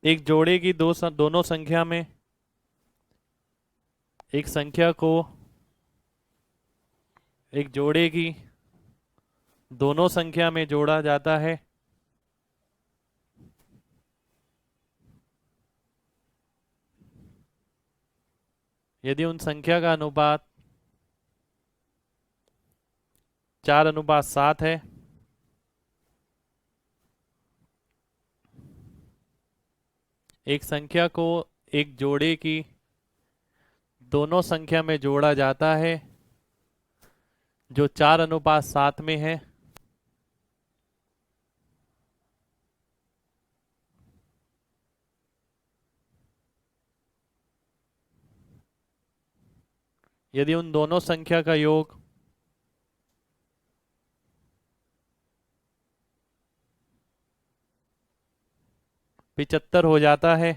एक जोड़े की दोनों संख्या में, एक संख्या को एक जोड़े की दोनों संख्या में जोड़ा जाता है यदि उन संख्या का अनुपात 4:7 है। एक संख्या को एक जोड़े की दोनों संख्या में जोड़ा जाता है जो 4:7 में है, यदि उन दोनों संख्या का योग 75 हो जाता है,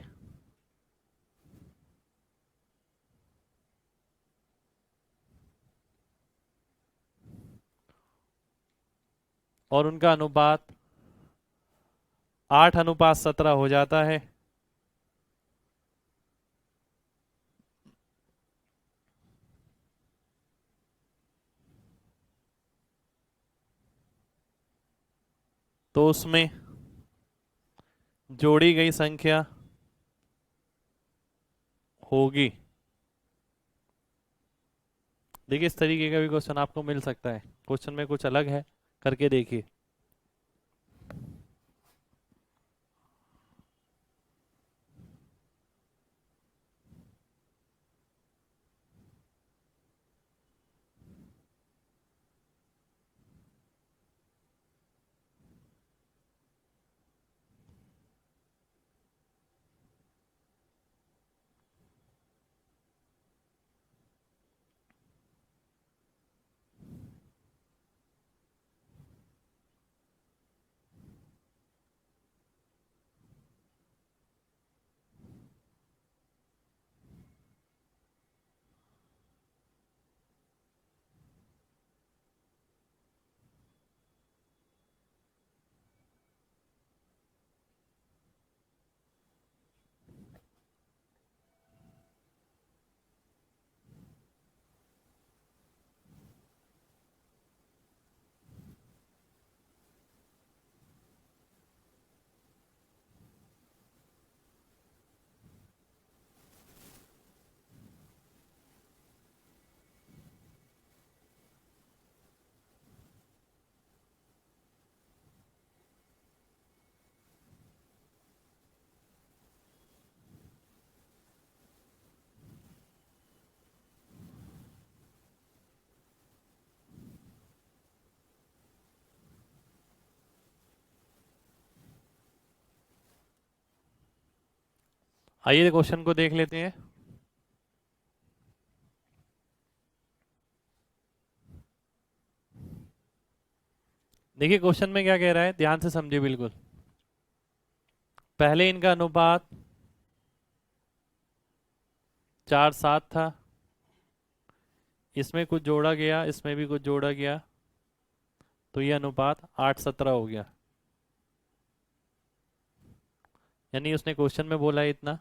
और उनका अनुपात 8:17 हो जाता है, तो उसमें जोड़ी गई संख्या होगी। देखिए इस तरीके का भी क्वेश्चन आपको मिल सकता है, क्वेश्चन में कुछ अलग है, करके देखिए। आइए क्वेश्चन को देख लेते हैं। देखिए क्वेश्चन में क्या कह रहा है, ध्यान से समझिए बिल्कुल। पहले इनका अनुपात 4:7 था, इसमें कुछ जोड़ा गया, इसमें भी कुछ जोड़ा गया, तो ये अनुपात 8:17 हो गया। यानी उसने क्वेश्चन में बोला है इतना,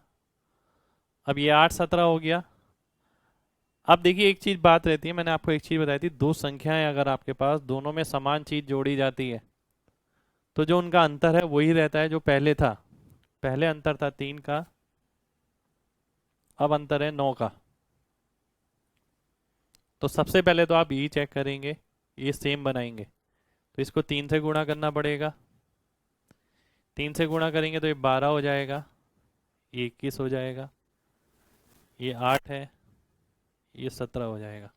अब ये 8:17 हो गया। अब देखिए एक चीज बात रहती है, मैंने आपको एक चीज बताई थी, दो संख्याएं अगर आपके पास दोनों में समान चीज जोड़ी जाती है तो जो उनका अंतर है वही रहता है जो पहले था। पहले अंतर था 3 का, अब अंतर है 9 का। तो सबसे पहले तो आप यही चेक करेंगे, ये सेम बनाएंगे, तो इसको 3 से गुणा करना पड़ेगा। 3 से गुणा करेंगे तो ये 12 हो जाएगा, ये 21 हो जाएगा, ये 8 है, ये 17 हो जाएगा।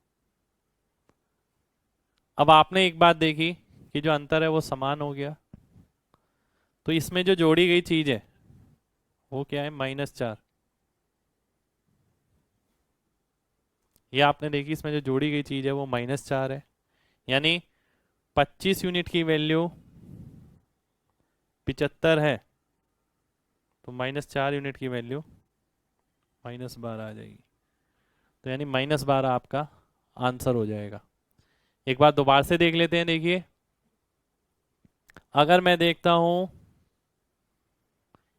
अब आपने एक बात देखी कि जो अंतर है वो समान हो गया, तो इसमें जो जोड़ी गई चीज है वो क्या है, -4। ये आपने देखी, इसमें जो जोड़ी गई चीज है वो -4 है। यानी 25 यूनिट की वैल्यू 75 है, तो -4 यूनिट की वैल्यू -12 आ जाएगी। तो यानी -12 आपका आंसर हो जाएगा। एक बार दोबारा से देख लेते हैं। देखिए अगर मैं देखता हूं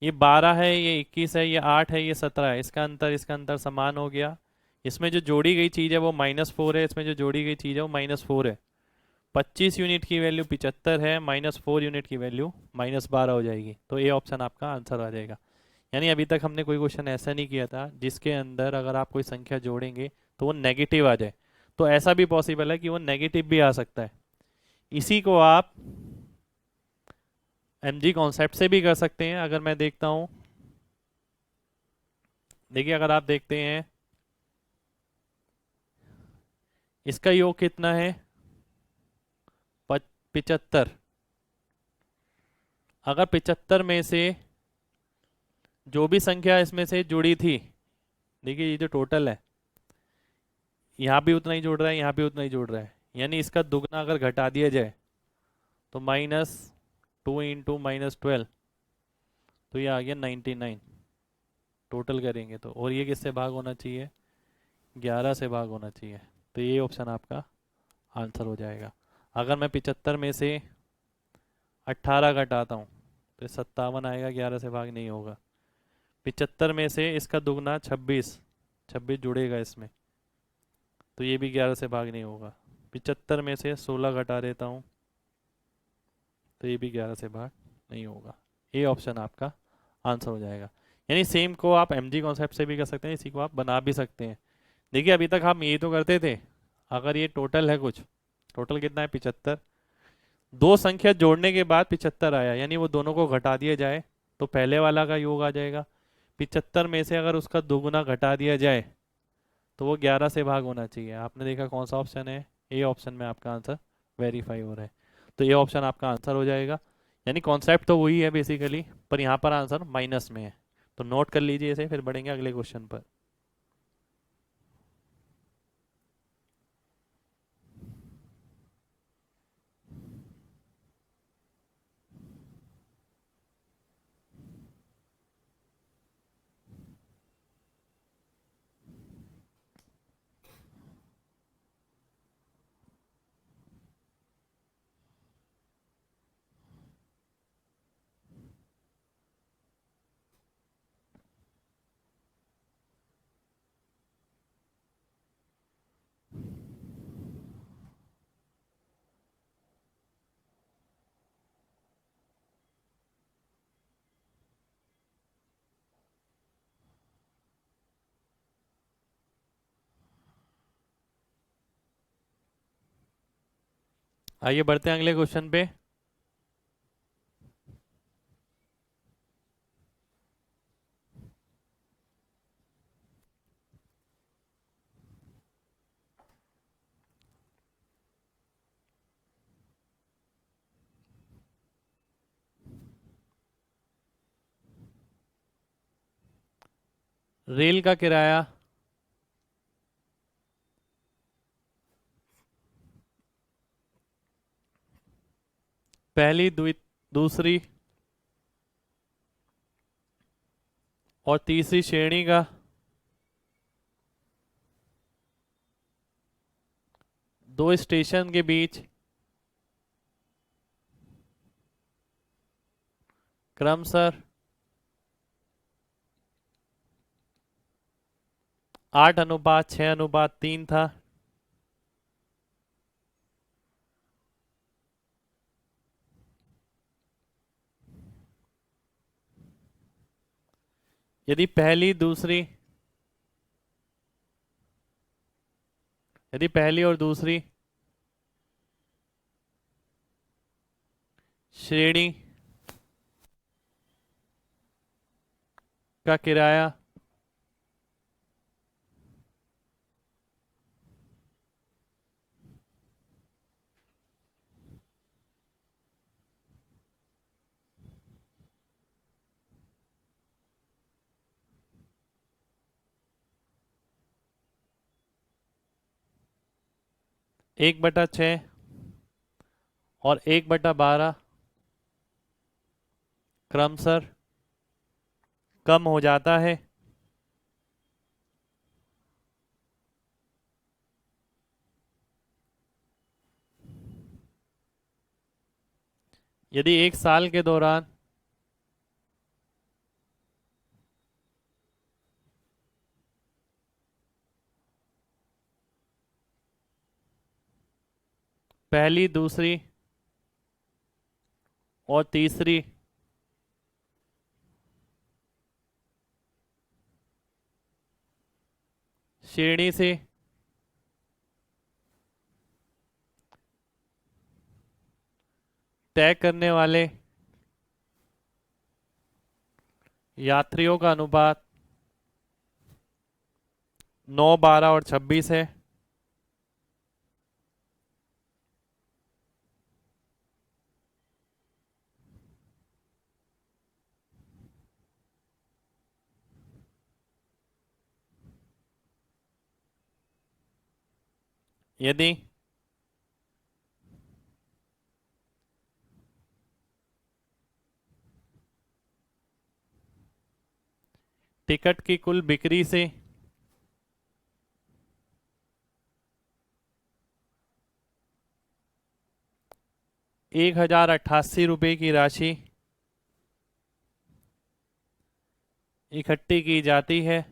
ये 12 है, ये 21 है, ये 8 है, ये 17 है, इसका अंतर समान हो गया। इसमें जो जोड़ी गई चीज है वो -4 है, इसमें जो जोड़ी गई चीज है वो -4 है। 25 यूनिट की वैल्यू 75 है, -4 यूनिट की वैल्यू -12 हो जाएगी, तो ये ऑप्शन आपका आंसर आ जाएगा। यानी अभी तक हमने कोई क्वेश्चन ऐसा नहीं किया था जिसके अंदर अगर आप कोई संख्या जोड़ेंगे तो वो नेगेटिव आ जाए। तो ऐसा भी पॉसिबल है कि वो नेगेटिव भी आ सकता है। इसी को आप एमजी कॉन्सेप्ट से भी कर सकते हैं। अगर मैं देखता हूं, देखिए अगर आप देखते हैं इसका योग कितना है 75। अगर 75 में से जो भी संख्या इसमें से जुड़ी थी, देखिए ये जो टोटल है, यहाँ भी उतना ही जुड़ रहा है, यहाँ भी उतना ही जुड़ रहा है, यानी इसका दुगना अगर घटा दिया जाए तो -2 इंटू -12, तो ये आ गया 99 टोटल करेंगे तो। और ये किससे भाग होना चाहिए? 11 से भाग होना चाहिए। तो ये ऑप्शन आपका आंसर हो जाएगा। अगर मैं 75 में से 18 घटाता हूँ तो 57 आएगा, 11 से भाग नहीं होगा। 75 में से इसका दुगना 26, 26 जुड़ेगा इसमें, तो ये भी 11 से भाग नहीं होगा। 75 में से 16 घटा देता हूँ तो ये भी 11 से भाग नहीं होगा। ये ऑप्शन आपका आंसर हो जाएगा। यानी सेम को आप एमजी कॉन्सेप्ट से भी कर सकते हैं, इसी को आप बना भी सकते हैं। देखिए अभी तक हम ये तो करते थे, अगर ये टोटल है कुछ, टोटल कितना है 75, दो संख्या जोड़ने के बाद 75 आया, यानी वो दोनों को घटा दिया जाए तो पहले वाला का योग आ जाएगा। 75 में से अगर उसका दोगुना घटा दिया जाए तो वो 11 से भाग होना चाहिए। आपने देखा कौन सा ऑप्शन है? ए ऑप्शन में आपका आंसर वेरीफाई हो रहा है, तो ये ऑप्शन आपका आंसर हो जाएगा। यानी कॉन्सेप्ट तो वही है बेसिकली, पर यहाँ पर आंसर माइनस में है। तो नोट कर लीजिए इसे, फिर बढ़ेंगे अगले क्वेश्चन पर। आइए बढ़ते हैं अगले क्वेश्चन पे। रेल का किराया पहली, दूसरी और तीसरी श्रेणी का दो स्टेशन के बीच क्रमशः 8:6:3 था। यदि पहली और दूसरी श्रेणी का किराया एक बटा 6 और 1/12 क्रमशः कम हो जाता है, यदि एक साल के दौरान पहली, दूसरी और तीसरी श्रेणी से तय करने वाले यात्रियों का अनुपात 9, 12 और 26 है, यदि टिकट की कुल बिक्री से 1088 रुपये की राशि इकट्ठी की जाती है,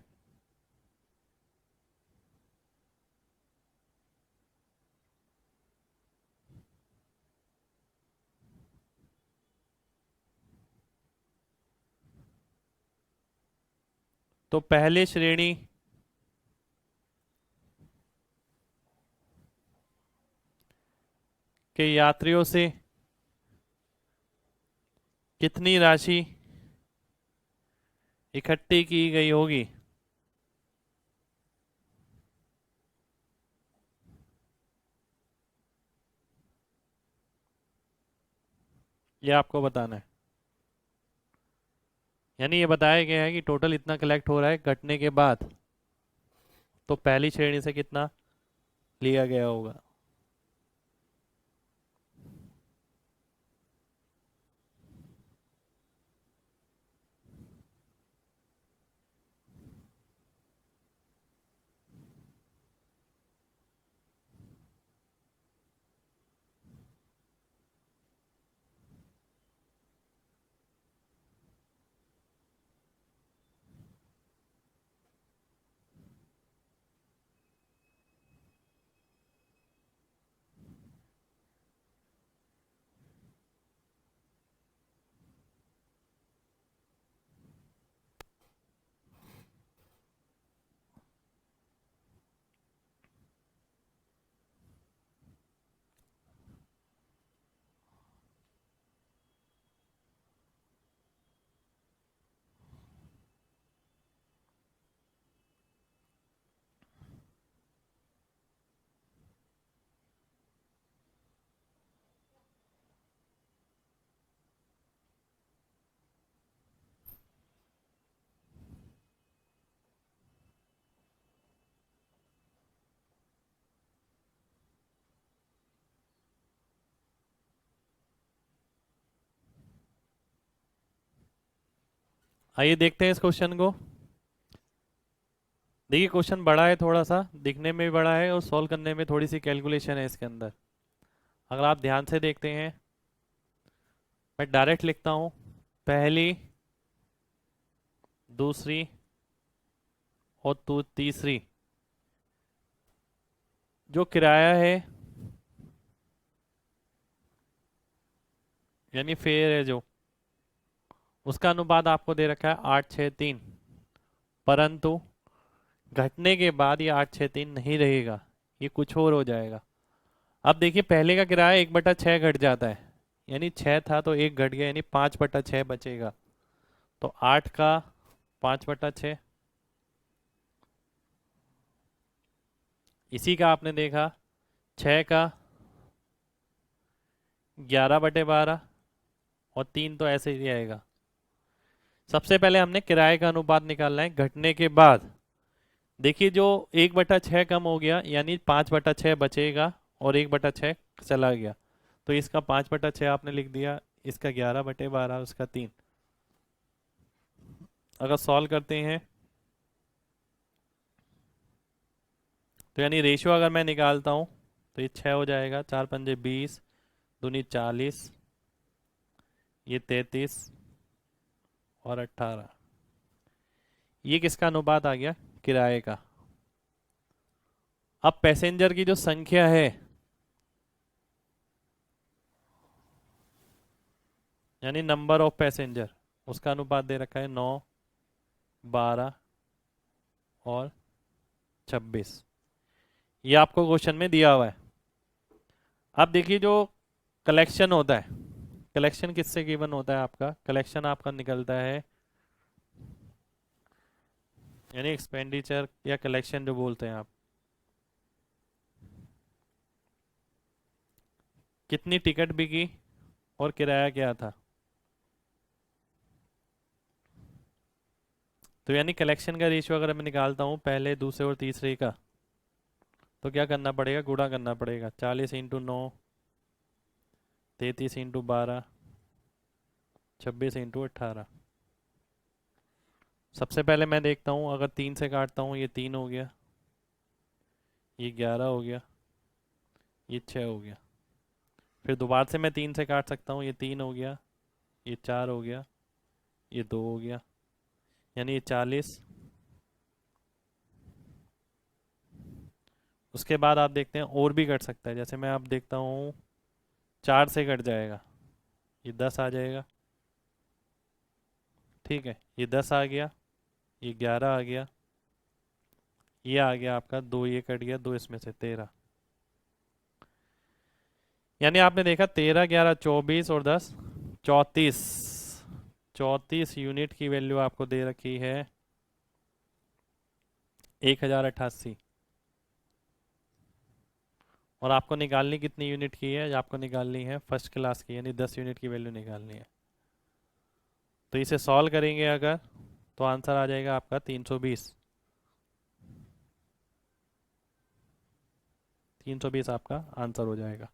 तो पहली श्रेणी के यात्रियों से कितनी राशि इकट्ठी की गई होगी? ये आपको बताना है। यानी ये बताया गया है कि टोटल इतना कलेक्ट हो रहा है कटने के बाद, तो पहली श्रेणी से कितना लिया गया होगा। आइए देखते हैं इस क्वेश्चन को। देखिए क्वेश्चन बड़ा है, थोड़ा सा दिखने में भी बड़ा है और सॉल्व करने में थोड़ी सी कैलकुलेशन है इसके अंदर। अगर आप ध्यान से देखते हैं, मैं डायरेक्ट लिखता हूं, पहली, दूसरी और तीसरी जो किराया है, यानी फेयर है जो, उसका अनुपात आपको दे रखा है 863, परंतु घटने के बाद ये 863 नहीं रहेगा, ये कुछ और हो जाएगा। अब देखिए पहले का किराया 1/6 घट जाता है, यानी 6 था तो 1 घट गया, यानी 5/6 बचेगा। तो 8 का 5/6, इसी का आपने देखा 6 का 11/12, और 3 तो ऐसे ही आएगा। सबसे पहले हमने किराए का अनुपात निकालना है घटने के बाद। देखिए जो 1/6 कम हो गया, यानी 5/6 बचेगा, और 1/6 चला गया, तो इसका 5/6 आपने लिख दिया, इसका 11/12, उसका 3। अगर सॉल्व करते हैं तो यानी रेशियो अगर मैं निकालता हूँ तो ये 6 हो जाएगा, 4 पंजे 20, दूनी 40, ये 33 और 18। ये किसका अनुपात आ गया? किराए का। अब पैसेंजर की जो संख्या है, यानी नंबर ऑफ पैसेंजर, उसका अनुपात दे रखा है 9, 12 और 26। ये आपको क्वेश्चन में दिया हुआ है। अब देखिए जो कलेक्शन होता है, कलेक्शन किससे गिवन होता है? आपका कलेक्शन आपका निकलता है, यानी एक्सपेंडिचर या कलेक्शन जो बोलते हैं आप, कितनी टिकट बिकी और किराया क्या था। तो यानी कलेक्शन का रेशियो अगर मैं निकालता हूँ पहले, दूसरे और तीसरे का, तो क्या करना पड़ेगा, गुणा करना पड़ेगा। 40 × 9, 33 × 12, 26 × 18। सबसे पहले मैं देखता हूँ, अगर 3 से काटता हूँ, ये 3 हो गया, ये 11 हो गया, ये 6 हो गया। फिर दोबारा से मैं 3 से काट सकता हूँ, ये 3 हो गया, ये 4 हो गया, ये 2 हो गया, यानी ये 40। उसके बाद आप देखते हैं और भी कट सकता है, जैसे मैं आप देखता हूँ 4 से कट जाएगा, ये 10 आ जाएगा। ठीक है, ये 10 आ गया, ये 11 आ गया, ये आ गया आपका 2, ये कट गया 2 इसमें से 13। यानी आपने देखा 13, 11, 24 और 10, 34। 34 यूनिट की वैल्यू आपको दे रखी है 1088। और आपको निकालनी कितनी यूनिट की है, आपको निकालनी है फर्स्ट क्लास की, यानी 10 यूनिट की वैल्यू निकालनी है। तो इसे सॉल्व करेंगे अगर, तो आंसर आ जाएगा आपका 320। 320 आपका आंसर हो जाएगा।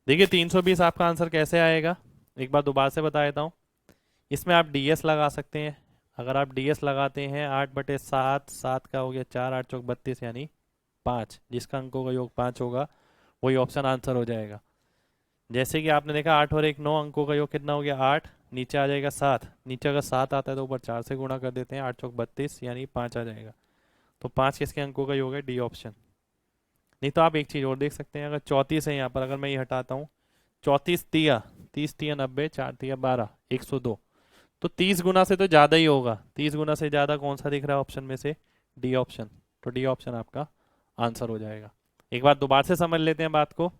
देखिए 320 आपका आंसर कैसे आएगा, एक बार दोबारा से बता देता हूँ। इसमें आप डीएस लगा सकते हैं। अगर आप डीएस लगाते हैं 8/7, 7 का हो गया 4, 8 चौक 32 यानी 5, जिसका अंकों का योग 5 होगा, वही ऑप्शन आंसर हो जाएगा। जैसे कि आपने देखा 8 और 1 9, अंकों का योग कितना हो गया 8, नीचे आ जाएगा 7, नीचे अगर 7 आता है तो ऊपर 4 से गुणा कर देते हैं, 8 चौक 32 यानी 5 आ जाएगा। तो 5 किसके अंकों का योग है, डी ऑप्शन। नहीं तो आप एक चीज़ और देख सकते हैं, अगर 34 है यहाँ पर, अगर मैं ये हटाता हूँ, 34 तिया, 30 तिया 90, 4 तिया 12, 102, तो 30 गुना से तो ज़्यादा ही होगा। 30 गुना से ज़्यादा कौन सा दिख रहा है ऑप्शन में से, डी ऑप्शन। तो डी ऑप्शन आपका आंसर हो जाएगा। एक बार दोबारा से समझ लेते हैं बात को।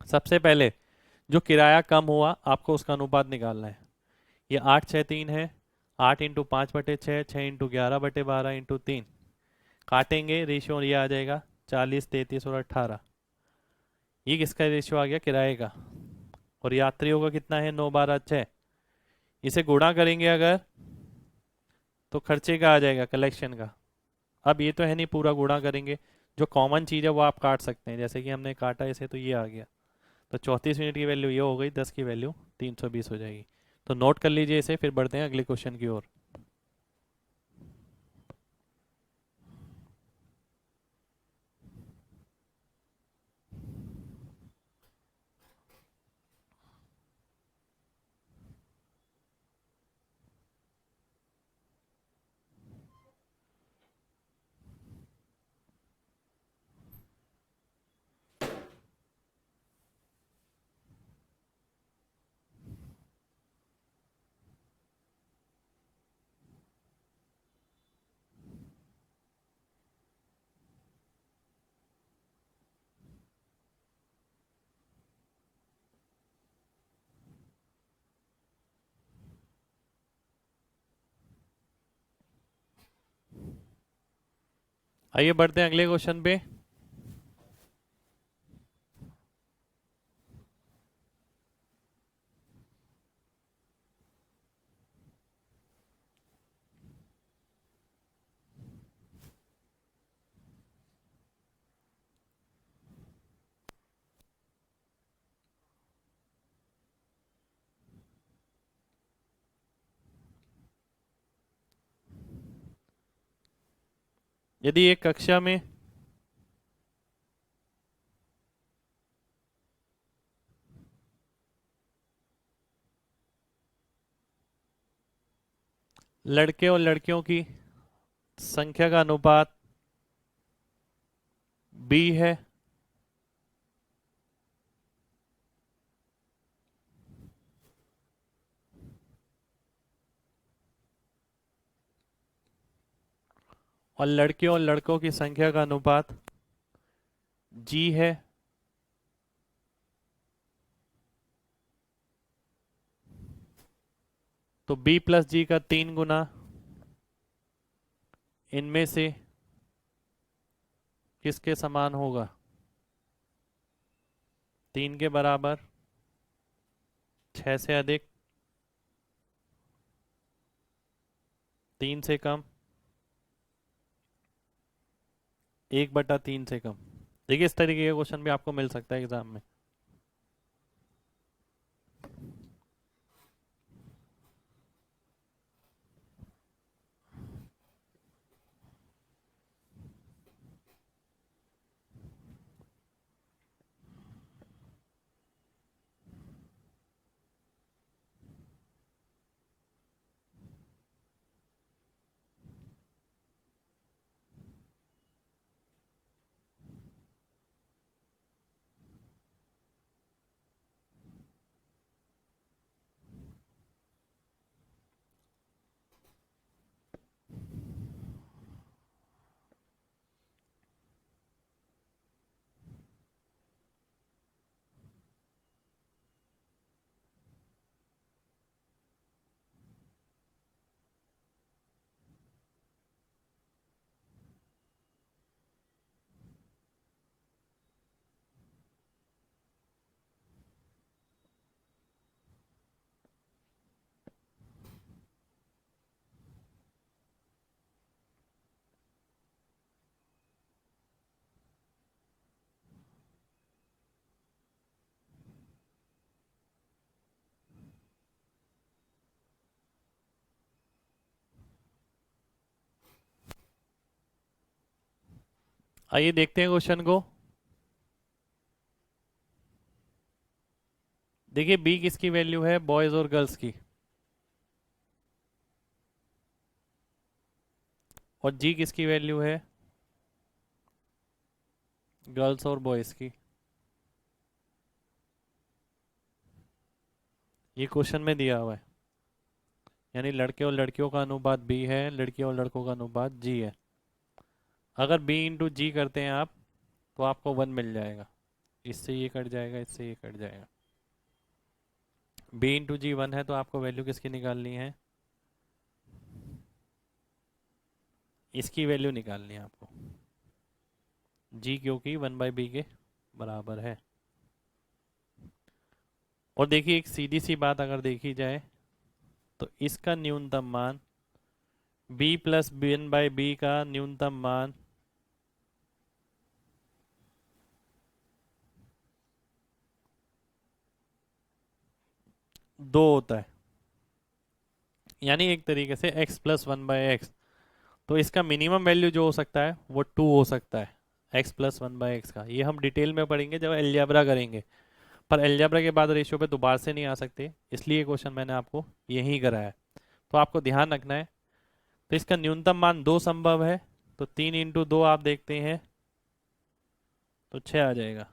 सबसे पहले जो किराया कम हुआ आपको उसका अनुपात निकालना है। ये 863 है, 8 × 5/6, 6 × 11/12 × 3 काटेंगे रेशियो, ये आ जाएगा 40, 33 और 18। ये किसका रेशियो आ गया, किराए का। और यात्रियों का कितना है, 9, 12, 6। इसे गुणा करेंगे अगर, तो खर्चे का आ जाएगा, कलेक्शन का। अब ये तो है नहीं, पूरा गुणा करेंगे, जो कॉमन चीज़ है वो आप काट सकते हैं, जैसे कि हमने काटा इसे तो ये आ गया। तो 34 यूनिट की वैल्यू ये हो गई, 10 की वैल्यू 320 हो जाएगी। तो नोट कर लीजिए इसे, फिर बढ़ते हैं अगले क्वेश्चन की ओर। आइए बढ़ते हैं अगले क्वेश्चन पे। यदि एक कक्षा में लड़के और लड़कियों की संख्या का अनुपात बी है, और लड़कियों और लड़कों की संख्या का अनुपात जी है, तो बी प्लस जी का 3 गुना इनमें से किसके समान होगा, 3 के बराबर, 6 से अधिक, 3 से कम, 1/3 से कम। देखिए इस तरीके का क्वेश्चन भी आपको मिल सकता है एग्जाम में। आइए देखते हैं क्वेश्चन को। देखिए बी किसकी वैल्यू है, बॉयज और गर्ल्स की, और जी किसकी वैल्यू है, गर्ल्स और बॉयज की। ये क्वेश्चन में दिया हुआ है, यानी लड़के और लड़कियों का अनुपात बी है, लड़कियों और लड़कों का अनुपात जी है। अगर बी इंटू जी करते हैं आप, तो आपको 1 मिल जाएगा। इससे ये कट जाएगा, इससे ये कट जाएगा। बी इंटू जी 1 है, तो आपको वैल्यू किसकी निकालनी है, इसकी वैल्यू निकालनी है आपको। जी क्योंकि 1/b के बराबर है। और देखिए एक सीधी सी बात अगर देखी जाए, तो इसका न्यूनतम मान b प्लस n/b का न्यूनतम मान 2 होता है, यानी एक तरीके से x प्लस 1/x। तो इसका मिनिमम वैल्यू जो हो सकता है वो 2 हो सकता है, x प्लस 1/x का। ये हम डिटेल में पढ़ेंगे जब अलजेब्रा करेंगे, पर अलजेब्रा के बाद रेशियो पे दोबारा से नहीं आ सकते, इसलिए क्वेश्चन मैंने आपको यही कराया है। तो आपको ध्यान रखना है। तो इसका न्यूनतम मान 2 संभव है, तो 3 इंटू 2 आप देखते हैं तो 6 आ जाएगा।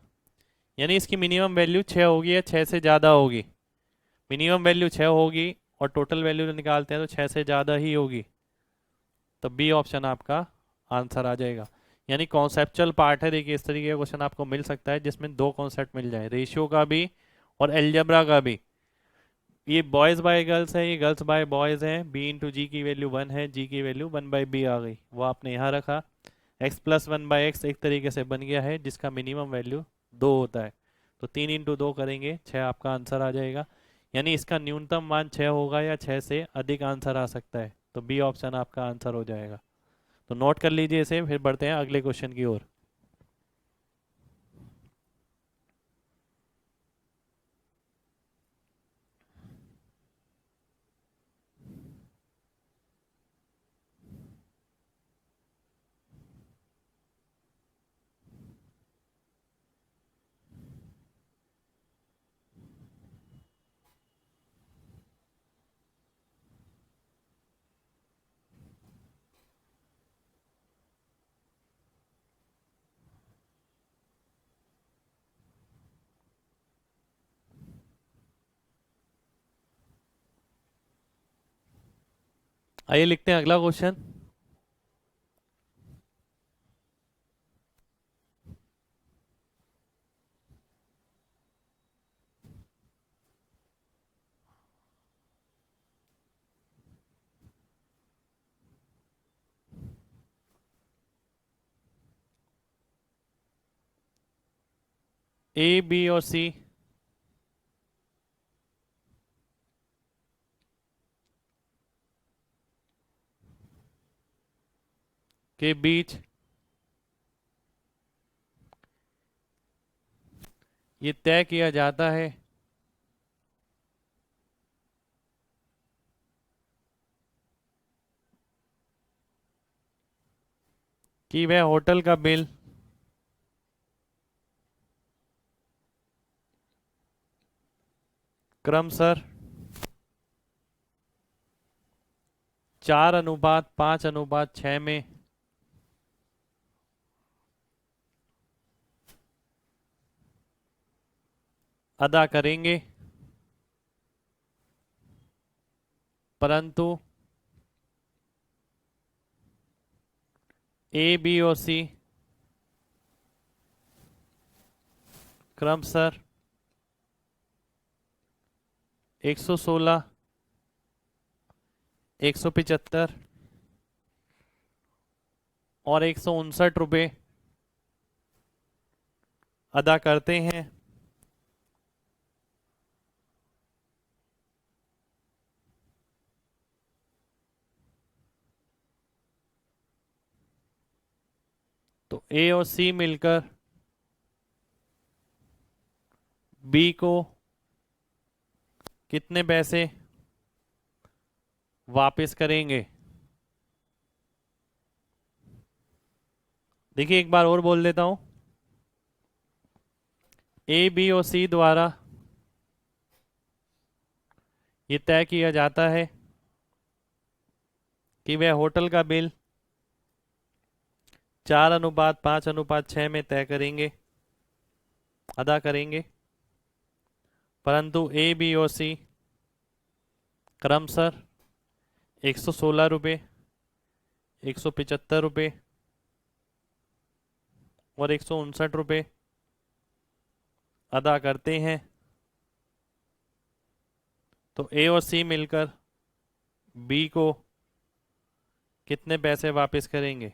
यानी इसकी मिनिमम वैल्यू 6 होगी या 6 से ज़्यादा होगी। मिनिमम वैल्यू 6 होगी और टोटल वैल्यू जो निकालते हैं तो 6 से ज़्यादा ही होगी, तो बी ऑप्शन आपका आंसर आ जाएगा। यानी कॉन्सेप्चुअल पार्ट है। देखिए इस तरीके का क्वेश्चन आपको मिल सकता है जिसमें दो कॉन्सेप्ट मिल जाए, रेशियो का भी और एलजेब्रा का भी। ये बॉयज बाय गर्ल्स है, ये गर्ल्स बाय बॉयज है। बी इंटू जी की वैल्यू 1 है, जी की वैल्यू 1/b आ गई, वो आपने यहाँ रखा। x प्लस 1/x एक तरीके से बन गया है जिसका मिनिमम वैल्यू 2 होता है। तो 3 इंटू 2 करेंगे, 6 आपका आंसर आ जाएगा। यानी इसका न्यूनतम मान 6 होगा या 6 से अधिक आंसर आ सकता है, तो बी ऑप्शन आपका आंसर हो जाएगा। तो नोट कर लीजिए इसे, फिर बढ़ते हैं अगले क्वेश्चन की ओर। आइए लिखते हैं अगला क्वेश्चन। ए बी और सी के बीच ये तय किया जाता है कि वह होटल का बिल क्रमशः 4:5:6 में अदा करेंगे, परंतु ए, बी और सी क्रमशः 116, 175 और 159 रुपये अदा करते हैं। तो ए और सी मिलकर बी को कितने पैसे वापस करेंगे? देखिए एक बार और बोल देता हूं। ए, बी और सी द्वारा ये तय किया जाता है कि वह होटल का बिल 4:5:6 में तय करेंगे, अदा करेंगे, परंतु ए, बी और सी क्रमशः 116 रुपये, 175 रुपये और 159 रुपये अदा करते हैं। तो ए और सी मिलकर बी को कितने पैसे वापस करेंगे?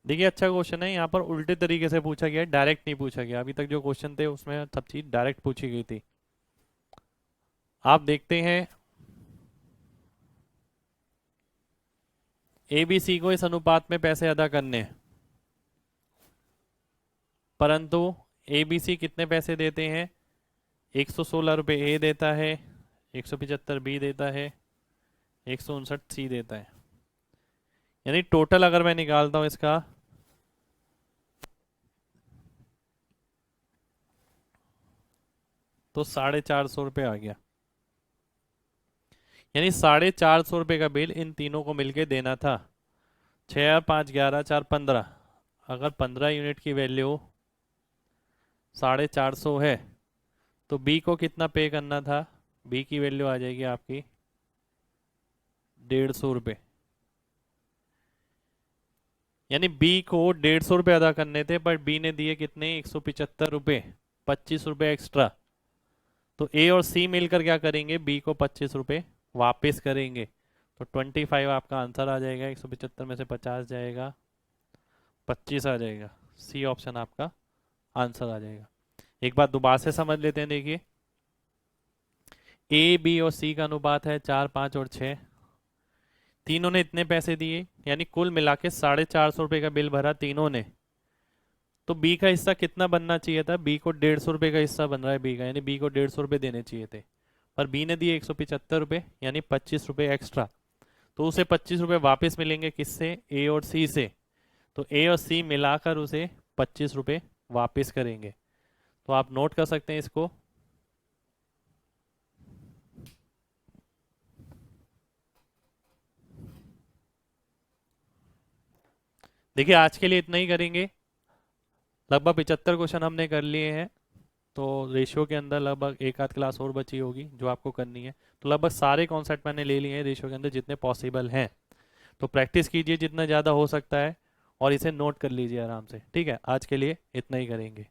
देखिए अच्छा क्वेश्चन है। यहाँ पर उल्टे तरीके से पूछा गया है, डायरेक्ट नहीं पूछा गया। अभी तक जो क्वेश्चन थे उसमें सब चीज डायरेक्ट पूछी गई थी। आप देखते हैं ए, बी, सी को इस अनुपात में पैसे अदा करने हैं, परंतु ए, बी, सी कितने पैसे देते हैं? 116 रुपये ए देता है, 175 बी देता है, 159 सी देता है। यानी टोटल अगर मैं निकालता हूं इसका, तो 450 रुपये आ गया। यानी 450 रुपये का बिल इन तीनों को मिलके देना था। 6 और 5 11 4 15। अगर 15 यूनिट की वैल्यू 450 है तो बी को कितना पे करना था? बी की वैल्यू आ जाएगी आपकी 150 रुपये। यानी बी को 150 रुपये अदा करने थे, पर बी ने दिए कितने? 175 रुपये, 25 रुपये एक्स्ट्रा। तो ए और सी मिलकर क्या करेंगे? बी को 25 रुपये वापस करेंगे। तो 25 आपका आंसर आ जाएगा। 175 में से 50 जाएगा, 25 आ जाएगा। सी ऑप्शन आपका आंसर आ जाएगा। एक बात दोबारा से समझ लेते हैं। देखिए ए, बी और सी का अनुपात है 4, 5 और 6। तीनों ने इतने पैसे दिए, यानी कुल मिला के 450 रुपये का बिल भरा तीनों ने। तो बी का हिस्सा कितना बनना चाहिए था? बी को 150 रुपये का हिस्सा बन रहा है बी का, यानी बी को 150 रुपये देने चाहिए थे, पर बी ने दिए 175 रुपये, यानी 25 रुपये एक्स्ट्रा। तो उसे 25 रुपये वापस मिलेंगे किससे? ए और सी से। तो ए और सी मिलाकर उसे 25 रुपये वापस करेंगे। तो आप नोट कर सकते हैं इसको। देखिए आज के लिए इतना ही करेंगे। लगभग 75 क्वेश्चन हमने कर लिए हैं। तो रेशियो के अंदर लगभग एक आध क्लास और बची होगी जो आपको करनी है। तो लगभग सारे कॉन्सेप्ट मैंने ले लिए हैं रेशियो के अंदर जितने पॉसिबल हैं। तो प्रैक्टिस कीजिए जितना ज़्यादा हो सकता है और इसे नोट कर लीजिए आराम से। ठीक है, आज के लिए इतना ही करेंगे।